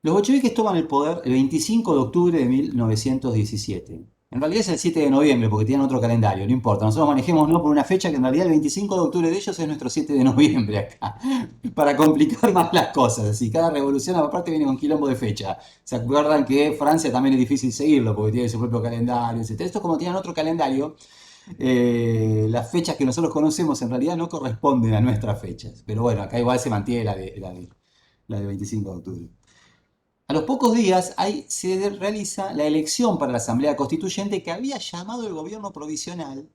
Los bolcheviques toman el poder el 25 de octubre de 1917. En realidad es el 7 de noviembre porque tienen otro calendario, no importa. Nosotros manejémoslo por una fecha que en realidad el 25 de octubre de ellos es nuestro 7 de noviembre acá. Para complicar más las cosas. Así, cada revolución aparte viene con quilombo de fecha. ¿Se acuerdan que Francia también es difícil seguirlo porque tiene su propio calendario, etc.? Esto como tienen otro calendario, las fechas que nosotros conocemos en realidad no corresponden a nuestras fechas. Pero bueno, acá igual se mantiene la de 25 de octubre. A los pocos días se realiza la elección para la Asamblea Constituyente que había llamado el gobierno provisional,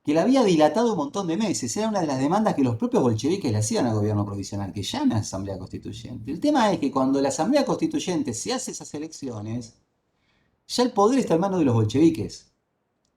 que la había dilatado un montón de meses. Era una de las demandas que los propios bolcheviques le hacían al gobierno provisional, que llame a la Asamblea Constituyente. El tema es que cuando la Asamblea Constituyente se hace esas elecciones, ya el poder está en manos de los bolcheviques.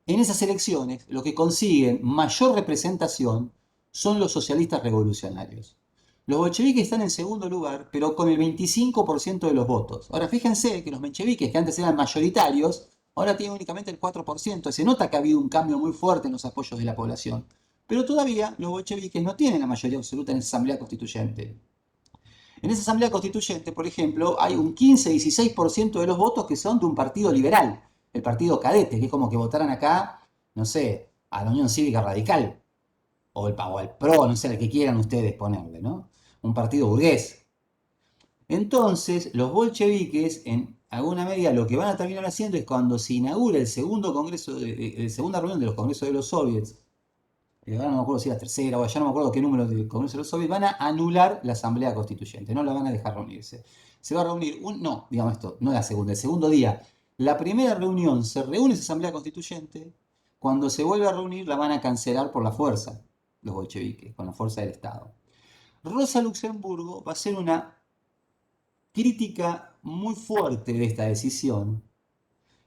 En esas elecciones, lo que consiguen mayor representación son los socialistas revolucionarios. Los bolcheviques están en segundo lugar, pero con el 25% de los votos. Ahora fíjense que los mencheviques, que antes eran mayoritarios, ahora tienen únicamente el 4%. Se nota que ha habido un cambio muy fuerte en los apoyos de la población. Pero todavía los bolcheviques no tienen la mayoría absoluta en esa asamblea constituyente. En esa asamblea constituyente, por ejemplo, hay un 15-16% de los votos que son de un partido liberal, el partido cadete, que es como que votaran acá, no sé, a la Unión Cívica Radical, o al PRO, no sé, al que quieran ustedes ponerle, ¿no? Un partido burgués. Entonces, los bolcheviques, en alguna medida, lo que van a terminar haciendo es cuando se inaugura el segundo congreso, segunda reunión de los congresos de los soviets, ahora no me acuerdo si era tercera o ya no me acuerdo qué número del Congreso de los Soviets, van a anular la Asamblea Constituyente, no la van a dejar reunirse. Se va a reunir, no, digamos esto, no la segunda, el segundo día. La primera reunión se reúne esa Asamblea Constituyente, cuando se vuelve a reunir la van a cancelar por la fuerza, los bolcheviques, con la fuerza del Estado. Rosa Luxemburgo va a hacer una crítica muy fuerte de esta decisión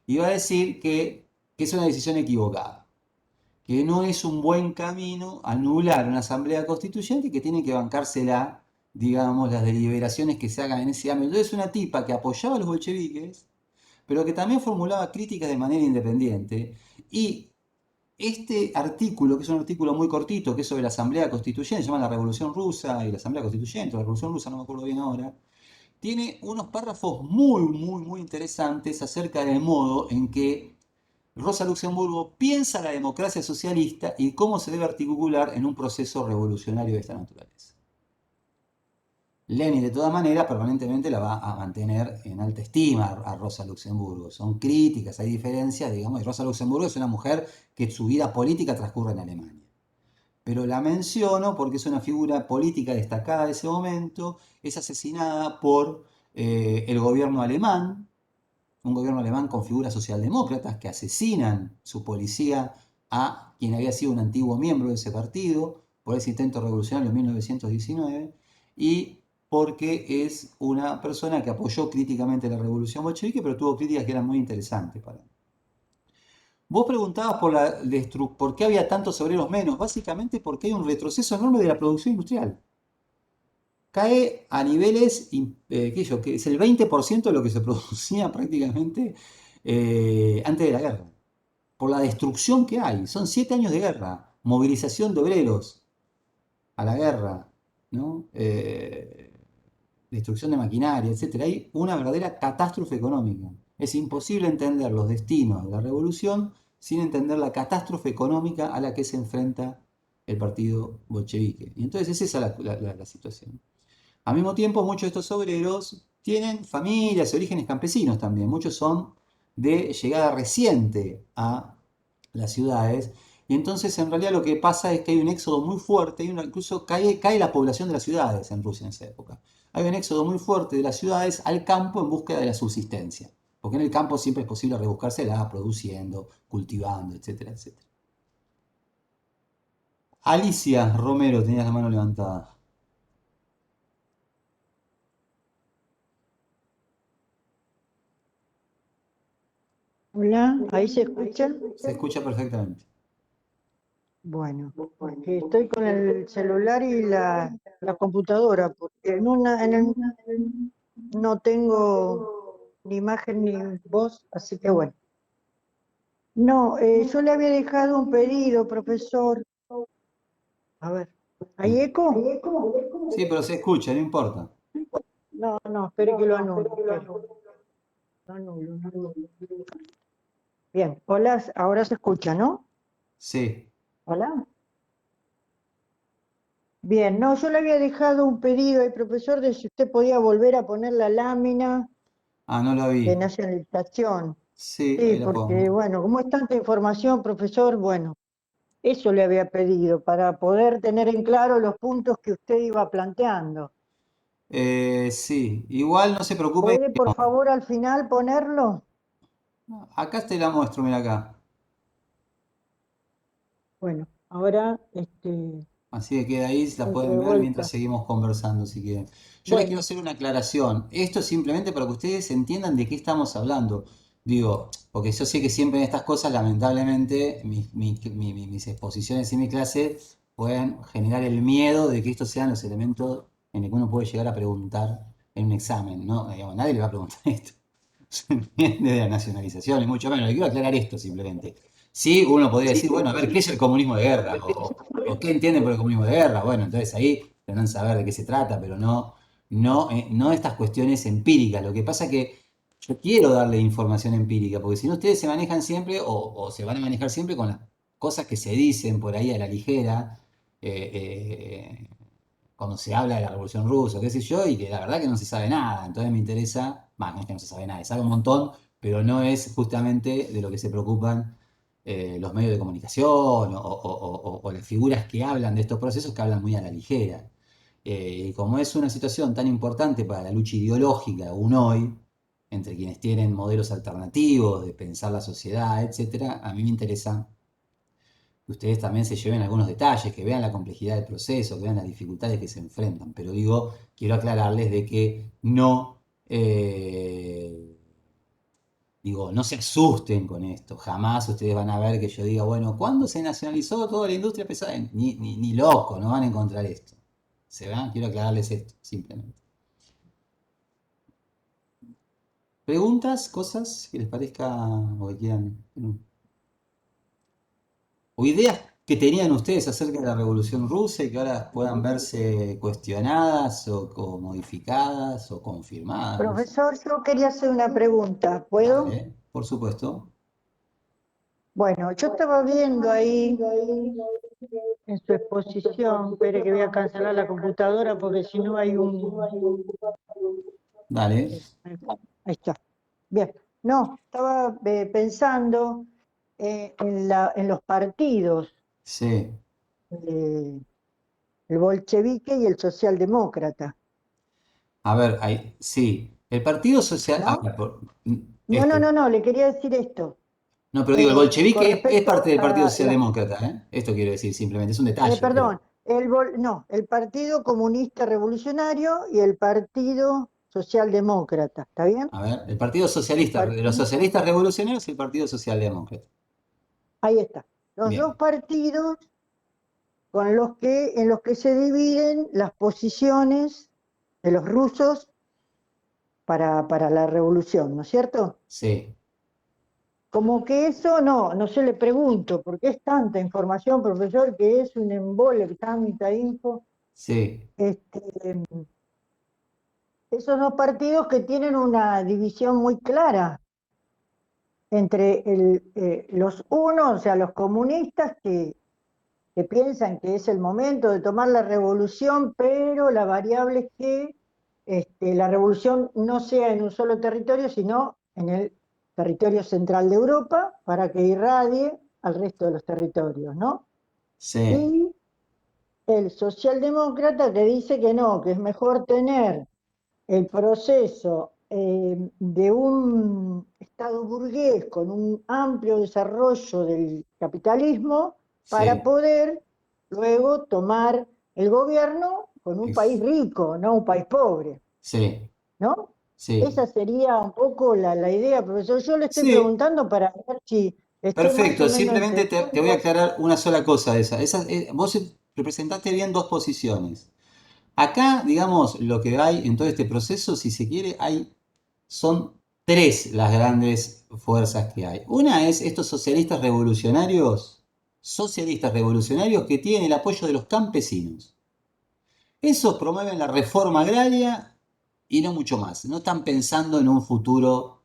y va a decir que es una decisión equivocada, que no es un buen camino anular una asamblea constituyente y que tiene que bancársela, digamos, las deliberaciones que se hagan en ese ámbito. Entonces es una tipa que apoyaba a los bolcheviques, pero que también formulaba críticas de manera independiente. Y este artículo, que es un artículo muy cortito, que es sobre la asamblea constituyente, se llama La Revolución Rusa y la asamblea constituyente, o la Revolución Rusa, no me acuerdo bien ahora, tiene unos párrafos muy, muy, muy interesantes acerca del modo en que Rosa Luxemburgo piensa la democracia socialista y cómo se debe articular en un proceso revolucionario de esta naturaleza. Lenin, de toda manera, permanentemente la va a mantener en alta estima a Rosa Luxemburgo. Son críticas, hay diferencias, digamos, y Rosa Luxemburgo es una mujer que su vida política transcurre en Alemania. Pero la menciono porque es una figura política destacada de ese momento, es asesinada por el gobierno alemán, un gobierno alemán con figuras socialdemócratas que asesinan su policía a quien había sido un antiguo miembro de ese partido por ese intento revolucionario en 1919 y porque es una persona que apoyó críticamente la revolución bolchevique, pero tuvo críticas que eran muy interesantes para él. Vos preguntabas por qué había tantos obreros menos, básicamente porque hay un retroceso enorme de la producción industrial. Cae a niveles, qué sé yo, que es el 20% de lo que se producía prácticamente antes de la guerra, por la destrucción que hay. Son 7 años de guerra, movilización de obreros a la guerra, ¿no? Destrucción de maquinaria, etcétera. Hay una verdadera catástrofe económica. Es imposible entender los destinos de la revolución sin entender la catástrofe económica a la que se enfrenta el partido bolchevique. Y entonces es esa la situación. Al mismo tiempo, muchos de estos obreros tienen familias, orígenes campesinos también. Muchos son de llegada reciente a las ciudades. Y entonces, en realidad, lo que pasa es que hay un éxodo muy fuerte, incluso cae la población de las ciudades en Rusia en esa época. Hay un éxodo muy fuerte de las ciudades al campo en búsqueda de la subsistencia. Porque en el campo siempre es posible rebuscársela produciendo, cultivando, etcétera, etcétera. Alicia Romero, tenías la mano levantada. Hola, ¿ahí se escucha? Se escucha perfectamente. Bueno, porque estoy con el celular y la computadora, porque no tengo ni imagen ni voz, así que bueno. No, yo le había dejado un pedido, profesor. A ver, ¿hay eco? Sí, pero se escucha, no importa. No, espere que lo anulo. Espere. Lo anulo, lo anulo. Bien, hola, ahora se escucha, ¿no? Sí. Hola. Bien, no, yo le había dejado un pedido al profesor de si usted podía volver a poner la lámina Ah, no la de vi. nacionalización. Sí, Sí, ahí la porque pongo. bueno, como es tanta información, profesor, bueno, eso le había pedido para poder tener en claro los puntos que usted iba planteando. Sí, igual no se preocupe. ¿Puede por favor al final ponerlo? Acá te la muestro, mira acá. Bueno, ahora Así que queda ahí, la entro pueden de ver mientras vuelta. seguimos conversando si quieren. Yo les quiero Bueno, hacer una aclaración. Esto es simplemente para que ustedes entiendan de qué estamos hablando. Digo, porque yo sé que siempre en estas cosas, lamentablemente, mis exposiciones y mi clase pueden generar el miedo de que estos sean los elementos en los que uno puede llegar a preguntar en un examen, ¿no? Digamos, nadie le va a preguntar esto. Se entiende de la nacionalización, y mucho menos. Le quiero aclarar esto simplemente. Sí, uno podría decir, bueno, a ver, ¿qué es el comunismo de guerra? O qué entienden por el comunismo de guerra. Bueno, entonces ahí tendrán que saber de qué se trata, pero no estas cuestiones empíricas. Lo que pasa es que yo quiero darle información empírica, porque si no ustedes se manejan siempre o se van a manejar siempre con las cosas que se dicen por ahí a la ligera, eh, eh, cuando se habla de la Revolución Rusa, qué sé yo, y que la verdad que no se sabe nada. Entonces me interesa, más no es que no se sabe nada, se sabe un montón, pero no es justamente de lo que se preocupan los medios de comunicación o las figuras que hablan de estos procesos que hablan muy a la ligera. Y como es una situación tan importante para la lucha ideológica aún hoy, entre quienes tienen modelos alternativos de pensar la sociedad, etcétera, a mí me interesa que ustedes también se lleven algunos detalles, que vean la complejidad del proceso, que vean las dificultades que se enfrentan. Pero digo, quiero aclararles de que no se asusten con esto. Jamás ustedes van a ver que yo diga, bueno, ¿cuándo se nacionalizó toda la industria pesada? Ni loco, no van a encontrar esto. ¿Se van? Quiero aclararles esto, simplemente. ¿Preguntas, cosas que les parezca o que quieran? O ideas que tenían ustedes acerca de la Revolución Rusa y que ahora puedan verse cuestionadas o modificadas o confirmadas, no sé. profesor, yo quería hacer una pregunta, ¿puedo? Dale, por supuesto. Bueno, yo estaba viendo ahí en su exposición, espere que voy a cancelar la computadora porque si no hay Dale, Ahí está. Bien, no, estaba pensando en los partidos, sí. eh, el bolchevique y el socialdemócrata, A ver, sí. El Partido Social. A ¿no? ver, No, esto. no, le quería decir esto. No, pero digo, el Con bolchevique es parte respecto del Partido a Socialdemócrata, ¿eh? Esto quiero decir simplemente, es un detalle, pero. perdón, no, el Partido Comunista Revolucionario y el Partido Socialdemócrata, ¿está bien? A ver, el Partido El Socialista, de los partido, socialistas revolucionarios y el Partido Socialdemócrata. Ahí está. Los Bien. dos partidos en los que se dividen las posiciones de los rusos para la revolución, ¿no es cierto? Sí, Como que eso no se le pregunto, porque es tanta información, profesor, que es un embole, tanta info. sí, Este, esos dos partidos que tienen una división muy clara entre los unos, o sea, los comunistas que piensan que es el momento de tomar la revolución, pero la variable es que la revolución no sea en un solo territorio, sino en el territorio central de Europa, para que irradie al resto de los territorios, ¿no? sí, Y el socialdemócrata que dice que no, que es mejor tener el proceso de un Estado burgués con un amplio desarrollo del capitalismo para sí. poder luego tomar el gobierno con un país Ex- rico, no un país pobre, Sí, ¿no? sí. Esa sería un poco la idea, profesor. Yo le estoy Sí, preguntando para ver si estoy más o perfecto. menos Simplemente te voy a entendiendo. aclarar una sola cosa de esa. Vos representaste bien dos posiciones. Acá, digamos, lo que hay en todo este proceso, si se quiere, son tres las grandes fuerzas que hay. Una es estos socialistas revolucionarios que tienen el apoyo de los campesinos. Esos promueven la reforma agraria y no mucho más. No están pensando en un futuro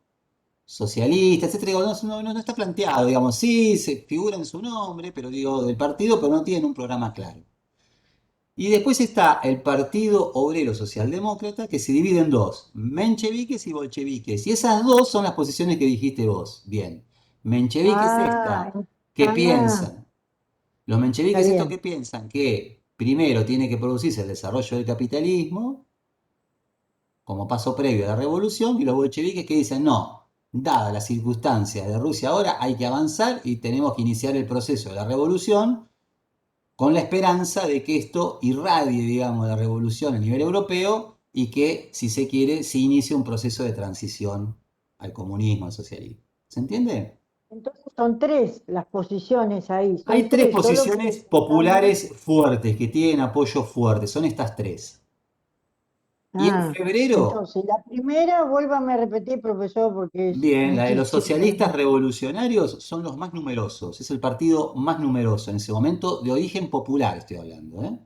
socialista, etcétera. Digo, no está planteado, digamos, sí, se figura en su nombre, pero digo, del partido, pero no tienen un programa claro. Y después está el Partido Obrero Socialdemócrata, que se divide en dos, mencheviques y bolcheviques. Y esas dos son las posiciones que dijiste vos. Bien. Mencheviques es Ah, esta, que ah, piensan. Los está mencheviques estos bien. que piensan que primero tiene que producirse el desarrollo del capitalismo como paso previo a la revolución, y los bolcheviques que dicen no, dadas las circunstancias de Rusia ahora, hay que avanzar y tenemos que iniciar el proceso de la revolución con la esperanza de que esto irradie, digamos, la revolución a nivel europeo y que, si se quiere, se inicie un proceso de transición al comunismo, al socialismo. ¿Se entiende? Entonces son tres las posiciones ahí, Hay son tres tres, solo que posiciones estamos. populares fuertes que tienen apoyo fuerte, son estas tres. Y en Ah, febrero, entonces la primera, vuélvame a repetir, profesor, porque es bien, la de los muchísimo. socialistas revolucionarios son los más numerosos, es el partido más numeroso en ese momento, de origen popular estoy hablando, ¿eh?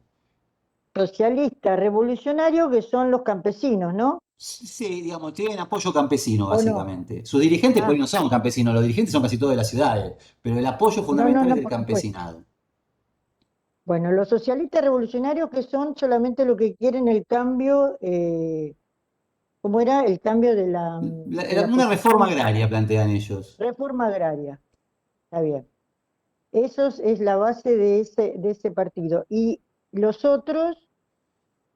Socialistas, revolucionarios, que son los campesinos, ¿no? Sí, digamos, tienen apoyo campesino, ¿O no? básicamente. Sus dirigentes por Ah, ahí no son campesinos, los dirigentes son casi todos de las ciudades, pero el apoyo fundamental es del por supuesto. campesinado. Bueno, los socialistas revolucionarios que son solamente lo que quieren el cambio, ¿cómo era? El cambio de la Una reforma posición, agraria plantean ellos. reforma agraria, está bien. Eso es la base de ese partido. Y los otros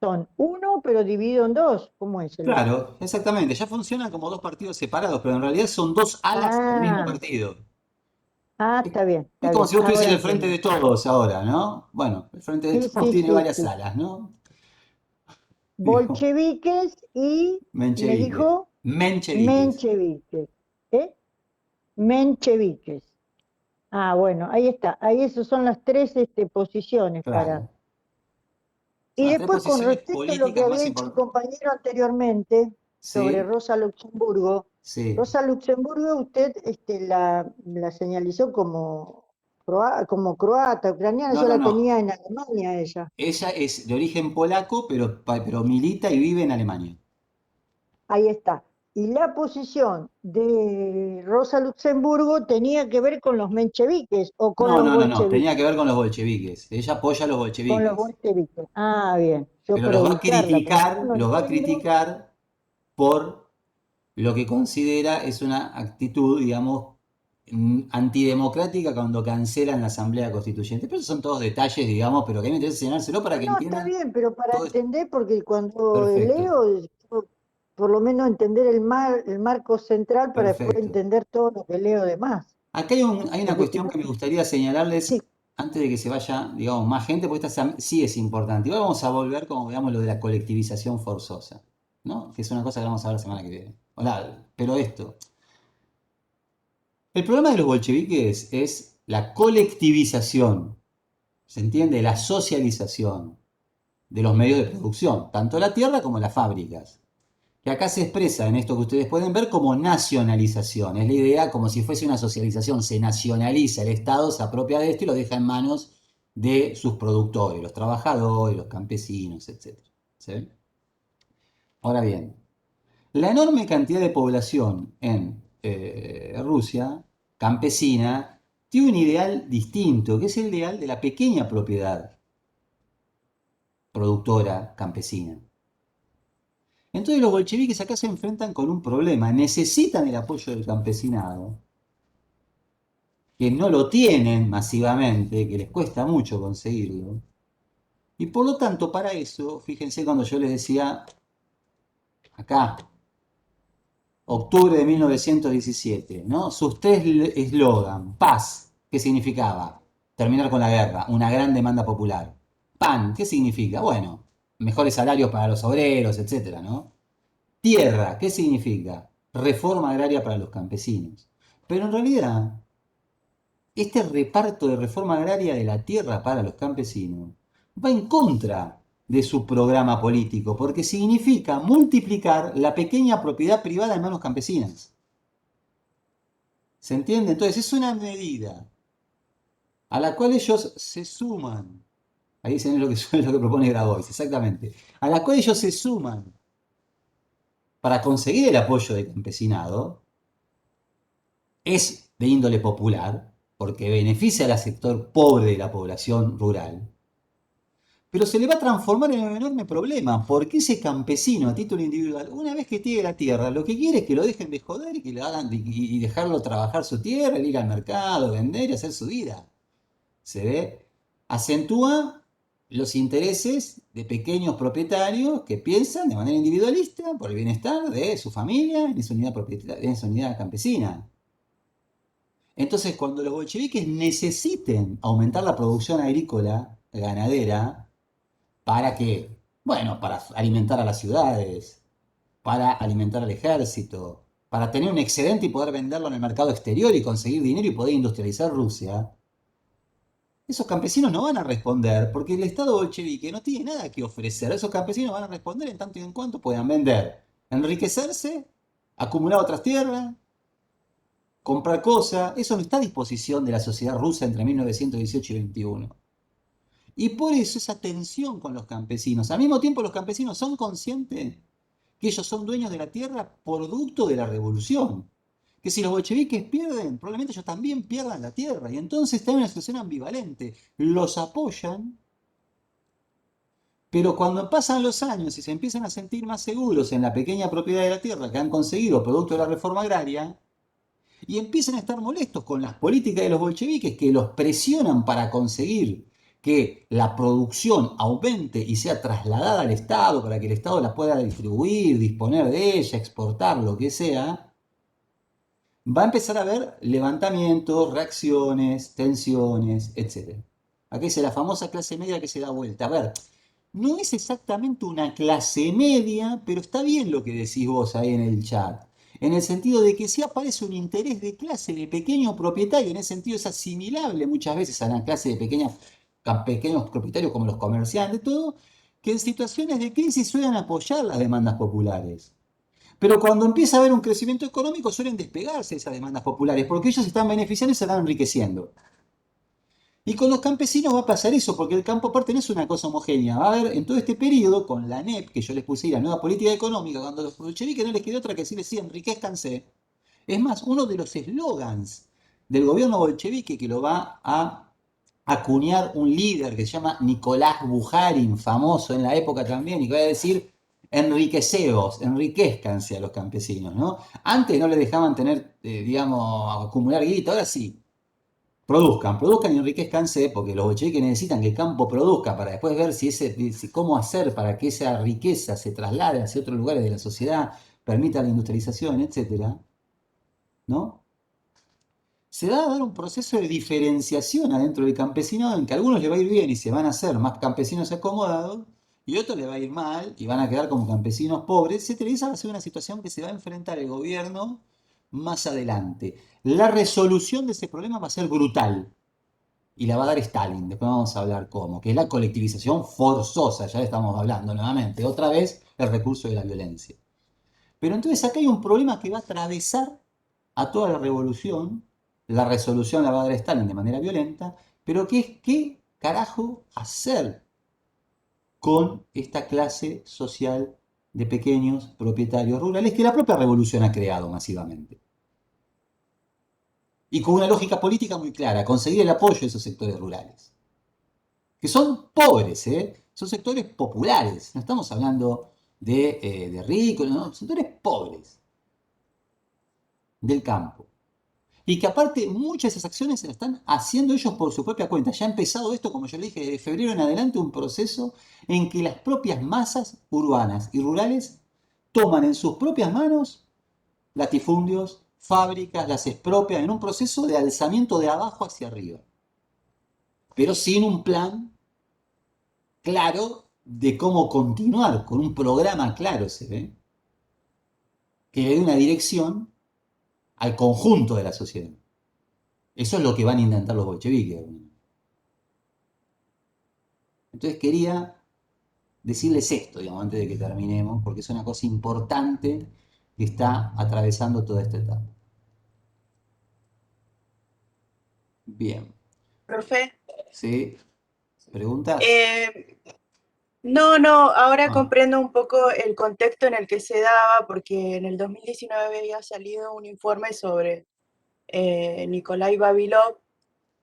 son uno, pero dividido en dos. ¿Cómo es el otro? Claro, exactamente. Ya funcionan como dos partidos separados, pero en realidad son dos alas del mismo Ah, partido. está bien, Es está como bien. si vos tuvieses Ahora el frente de entendí. todos ahora, ¿no? Bueno, el frente de Sí, todos sí, tiene sí, varias sí. alas, ¿no? Digo, Bolcheviques y me mencheviques. dijo Mencheviques. mencheviques. ¿Eh? Mencheviques. Ah, bueno, ahí está. Ahí esas son las tres posiciones para. Claro. Son Y las tres después, con posiciones respecto a lo que políticas más había dicho el importantes. compañero anteriormente sobre Sí, Rosa Luxemburgo, sí. Rosa Luxemburgo usted la señalizó como croata, ucraniana, No, yo no, la no. tenía en Alemania ella. Ella es de origen polaco, pero milita y vive en Alemania. Ahí está. Y la posición de Rosa Luxemburgo tenía que ver con los mencheviques o con No, los no, no, no. Tenía bolcheviques. que ver con los bolcheviques. Ella apoya a los Con los bolcheviques. bolcheviques. Ah, bien. Yo Pero para ubicarla, porque yo no los va a entiendo. criticar por lo que considera es una actitud, digamos, antidemocrática cuando cancelan la Asamblea Constituyente. Pero esos son todos detalles, digamos, pero que a mí me interesa señalárselo para No, que no, está entiendan bien, pero para todo esto. entender, porque cuando Perfecto, leo, por lo menos entender el marco central para después perfecto. entender todo lo que leo de más. Acá hay una Porque si cuestión no, que me gustaría señalarles sí, antes de que se vaya, digamos, más gente, porque esta sí es importante. Y ahora vamos a volver, como digamos, lo de la colectivización forzosa, ¿no? Que es una cosa que vamos a ver la semana que viene. Hola, pero esto. El problema de los bolcheviques es la colectivización, ¿se entiende? La socialización de los medios de producción, tanto la tierra como las fábricas, que acá se expresa en esto que ustedes pueden ver como nacionalización. Es la idea como si fuese una socialización, se nacionaliza el Estado, se apropia de esto y lo deja en manos de sus productores, los trabajadores, los campesinos, etc. ¿Sí? Ahora bien, la enorme cantidad de población en Rusia, campesina, tiene un ideal distinto, que es el ideal de la pequeña propiedad productora campesina. Entonces los bolcheviques acá se enfrentan con un problema, necesitan el apoyo del campesinado, que no lo tienen masivamente, que les cuesta mucho conseguirlo, y por lo tanto para eso, fíjense cuando yo les decía, acá, octubre de 1917, ¿no? Sus tres eslogan, paz, ¿qué significaba? Terminar con la guerra, una gran demanda popular. PAN, ¿qué significa? Bueno, mejores salarios para los obreros, etcétera, ¿no? Tierra, ¿qué significa? Reforma agraria para los campesinos. Pero en realidad, este reparto de reforma agraria de la tierra para los campesinos va en contra de su programa político, porque significa multiplicar la pequeña propiedad privada en manos campesinas. ¿Se entiende? Entonces es una medida a la cual ellos se suman. Ahí dicen lo que propone Grabois, exactamente. A la cual ellos se suman para conseguir el apoyo del campesinado. Es de índole popular, porque beneficia al sector pobre de la población rural, pero se le va a transformar en un enorme problema, porque ese campesino a título individual, una vez que tiene la tierra, lo que quiere es que lo dejen de joder y que le hagan y dejarlo trabajar su tierra, ir al mercado, vender y hacer su vida. Se ve, acentúa los intereses de pequeños propietarios que piensan de manera individualista por el bienestar de su familia en esa unidad campesina. Entonces, cuando los bolcheviques necesiten aumentar la producción agrícola, ganadera, ¿para qué? Bueno, para alimentar a las ciudades, para alimentar al ejército, para tener un excedente y poder venderlo en el mercado exterior y conseguir dinero y poder industrializar Rusia, esos campesinos no van a responder porque el Estado bolchevique no tiene nada que ofrecer. Esos campesinos van a responder en tanto y en cuanto puedan vender, enriquecerse, acumular otras tierras, comprar cosas. Eso no está a disposición de la sociedad rusa entre 1918 y 21. Y por eso esa tensión con los campesinos. Al mismo tiempo los campesinos son conscientes que ellos son dueños de la tierra producto de la revolución. Que si los bolcheviques pierden, probablemente ellos también pierdan la tierra. Y entonces está en una situación ambivalente. Los apoyan, pero cuando pasan los años y se empiezan a sentir más seguros en la pequeña propiedad de la tierra que han conseguido producto de la reforma agraria, y empiezan a estar molestos con las políticas de los bolcheviques que los presionan para conseguir que la producción aumente y sea trasladada al Estado para que el Estado la pueda distribuir, disponer de ella, exportar, lo que sea, va a empezar a haber levantamientos, reacciones, tensiones, etc. Aquí dice la famosa clase media que se da vuelta. A ver, no es exactamente una clase media, pero está bien lo que decís vos ahí en el chat. En el sentido de que sí aparece un interés de clase de pequeño propietario, en ese sentido es asimilable muchas veces a la clase de pequeños propietarios como los comerciantes, todo, que en situaciones de crisis suelen apoyar las demandas populares. Pero cuando empieza a haber un crecimiento económico suelen despegarse de esas demandas populares, porque ellos se están beneficiando y se están enriqueciendo. Y con los campesinos va a pasar eso, porque el campo aparte no es una cosa homogénea. Va a haber en todo este periodo, con la NEP, que yo les puse ahí, la nueva política económica, cuando los bolcheviques no les quedó otra que decirles, sí, enriquezcanse. Es más, uno de los eslogans del gobierno bolchevique que lo va a acuñar un líder que se llama Nicolás Bujarin, famoso en la época también, y que va a decir, enriqueceos, enriquezcanse a los campesinos, ¿no? Antes no les dejaban tener, digamos, acumular guita, ahora sí. Produzcan y enriquezcanse, porque los bolcheviques necesitan que el campo produzca para después ver cómo hacer para que esa riqueza se traslade hacia otros lugares de la sociedad, permita la industrialización, etcétera, ¿no? Se va a dar un proceso de diferenciación adentro del campesinado en que a algunos les va a ir bien y se van a hacer más campesinos acomodados, y a otros les va a ir mal y van a quedar como campesinos pobres, etcétera. Y esa va a ser una situación que se va a enfrentar el gobierno más adelante. La resolución de ese problema va a ser brutal. y la va a dar Stalin, después vamos a hablar cómo, que es la colectivización forzosa, ya estamos hablando nuevamente, otra vez el recurso de la violencia. Pero entonces acá hay un problema que va a atravesar a toda la revolución, la resolución la va a dar Stalin de manera violenta, pero que es qué carajo hacer con esta clase social de pequeños propietarios rurales que la propia revolución ha creado masivamente. Y con una lógica política muy clara, conseguir el apoyo de esos sectores rurales. Que son pobres, son sectores populares, no estamos hablando de ricos, no, sectores pobres del campo. Y que aparte muchas de esas acciones se las están haciendo ellos por su propia cuenta. Ya ha empezado esto, como yo le dije, de febrero en adelante, un proceso en que las propias masas urbanas y rurales toman en sus propias manos latifundios, fábricas, las expropian en un proceso de alzamiento de abajo hacia arriba. Pero sin un plan claro de cómo continuar, con un programa claro, se ve, que le dé una dirección al conjunto de la sociedad. Eso es lo que van a intentar los bolcheviques. Entonces quería decirles esto, digamos, antes de que terminemos, porque es una cosa importante que está atravesando toda esta etapa. Bien. Profe, ¿Sí? ¿Preguntas? no, ahora Ah, comprendo un poco el contexto en el que se daba, porque en el 2019 había salido un informe sobre Nikolai Vavilov,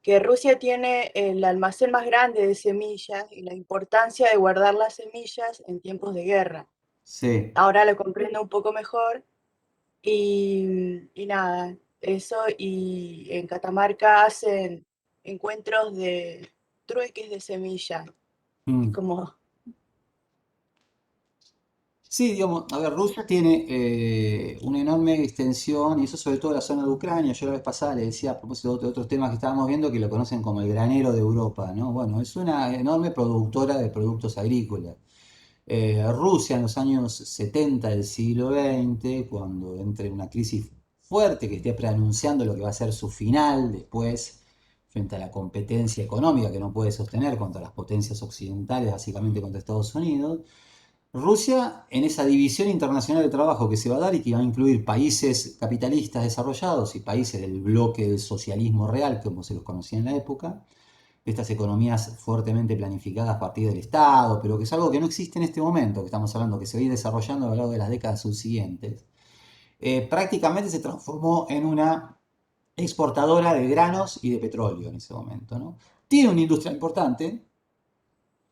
que Rusia tiene el almacén más grande de semillas y la importancia de guardar las semillas en tiempos de guerra. sí. Ahora lo comprendo un poco mejor y nada, eso y en Catamarca hacen encuentros de trueques de semillas. Es Mm. como, Sí, digamos, a ver, Rusia tiene una enorme extensión, y eso sobre todo en la zona de Ucrania. Yo la vez pasada le decía a propósito de otros temas que estábamos viendo que lo conocen como el granero de Europa, ¿no? Bueno, es una enorme productora de productos agrícolas. Rusia en los años 70 del siglo XX, cuando entre una crisis fuerte que esté preanunciando lo que va a ser su final después, frente a la competencia económica que no puede sostener contra las potencias occidentales, básicamente contra Estados Unidos, Rusia, en esa división internacional de trabajo que se va a dar y que va a incluir países capitalistas desarrollados y países del bloque del socialismo real, como se los conocía en la época, estas economías fuertemente planificadas a partir del Estado, pero que es algo que no existe en este momento, que estamos hablando, que se va a ir desarrollando a lo largo de las décadas subsiguientes, prácticamente se transformó en una exportadora de granos y de petróleo en ese momento, ¿no? Tiene una industria importante,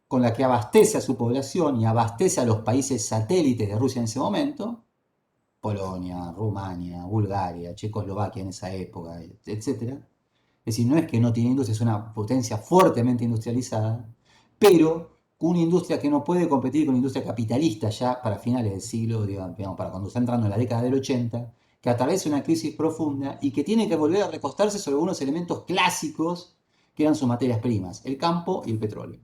con la que abastece a su población y abastece a los países satélites de Rusia en ese momento, Polonia, Rumania, Bulgaria, Checoslovaquia en esa época, etc. Es decir, no es que no tiene industria, es una potencia fuertemente industrializada, pero una industria que no puede competir con la industria capitalista ya para finales del siglo, digamos, para cuando está entrando en la década del 80, que atraviesa una crisis profunda y que tiene que volver a recostarse sobre algunos elementos clásicos que eran sus materias primas, el campo y el petróleo.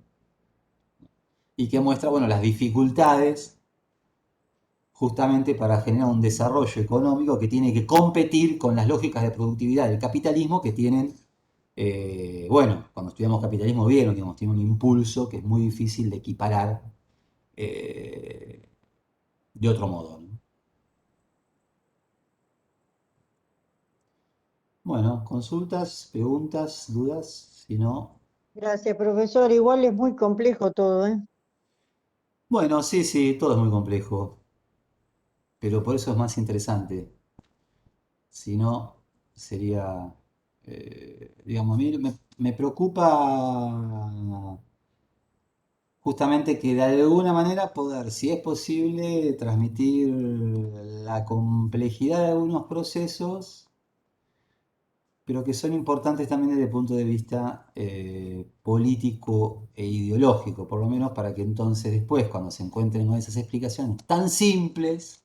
Y que muestra, bueno, las dificultades justamente para generar un desarrollo económico que tiene que competir con las lógicas de productividad del capitalismo que tienen, bueno, cuando estudiamos capitalismo vieron, digamos, tiene un impulso que es muy difícil de equiparar de otro modo, ¿no? Bueno, consultas, preguntas, dudas, si no... Gracias, profesor. Igual es muy complejo todo, ¿eh? Bueno, sí, sí, todo es muy complejo, pero por eso es más interesante. Si no, sería, digamos, a mí me preocupa justamente que de alguna manera poder, si es posible, transmitir la complejidad de algunos procesos, pero que son importantes también desde el punto de vista político e ideológico, por lo menos para que entonces después, cuando se encuentren con esas explicaciones tan simples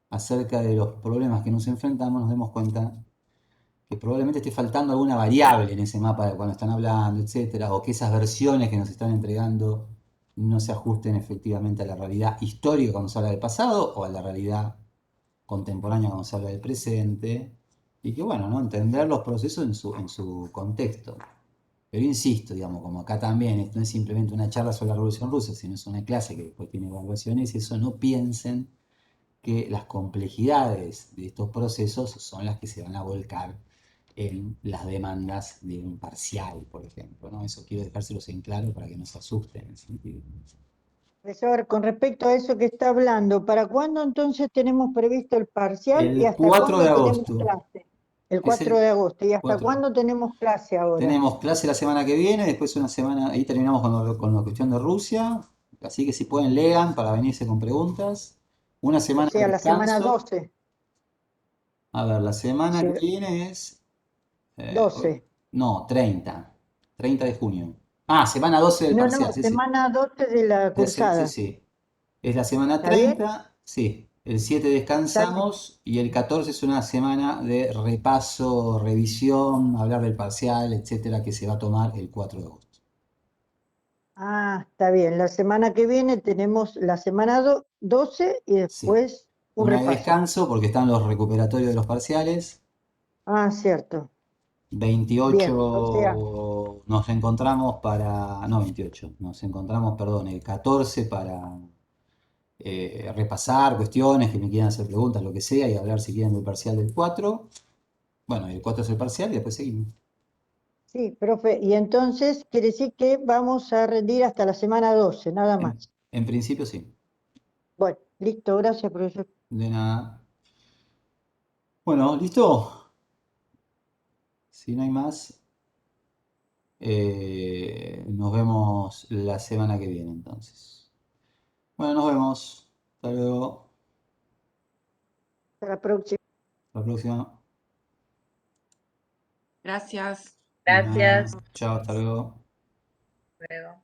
acerca de los problemas que nos enfrentamos, nos demos cuenta que probablemente esté faltando alguna variable en ese mapa de cuando están hablando, etcétera, o que esas versiones que nos están entregando no se ajusten efectivamente a la realidad histórica cuando se habla del pasado o a la realidad contemporánea cuando se habla del presente, y que bueno, ¿no? Entender los procesos en su contexto. Pero insisto, digamos, como acá también, esto no es simplemente una charla sobre la Revolución Rusa, sino es una clase que después tiene evaluaciones, eso no piensen que las complejidades de estos procesos son las que se van a volcar en las demandas de un parcial, por ejemplo, ¿no? Eso quiero dejárselos en claro para que no se asusten en ese sentido. Profesor, con respecto a eso que está hablando, ¿para cuándo entonces tenemos previsto el parcial y El hasta 4 de cuándo tenemos agosto clase? El es 4 el de agosto. ¿Y hasta 4. cuándo tenemos clase ahora? Tenemos clase la semana que viene, después una semana, ahí terminamos con la cuestión de Rusia, así que si pueden lean para venirse con preguntas. Una O semana de sea, la semana descanso. 12. A ver, la semana que Se- viene es... hoy- 12. no, 30 de junio. Ah, semana 12 del No, parcial, no, sí, sí. semana 12 de la Sí, cursada. sí. Es la semana ¿Está bien? 30, sí. El 7 Está bien. descansamos y el 14 es una semana de repaso, revisión, hablar del parcial, etcétera, que se va a tomar el 4 de agosto. Ah, está bien. La semana que viene tenemos la semana 12 y Sí. después un Una de repaso. descanso porque están los recuperatorios de los parciales. Ah, cierto. Bien, o sea, 28 nos encontramos para... No, 28. Nos encontramos, perdón, el 14 para repasar cuestiones que me quieran hacer preguntas, lo que sea, y hablar si quieren del parcial del 4. Bueno, el 4 es el parcial y después seguimos. sí, profe. Y entonces quiere decir que vamos a rendir hasta la semana 12, nada En, más. en principio sí. Bueno, listo, gracias, profesor. De nada. Bueno, ¿listo? Si no hay más, nos vemos la semana que viene entonces. Bueno, nos vemos. Hasta luego. Hasta la próxima. Hasta la próxima. Gracias. De nada. Gracias. Chao, hasta luego. Luego.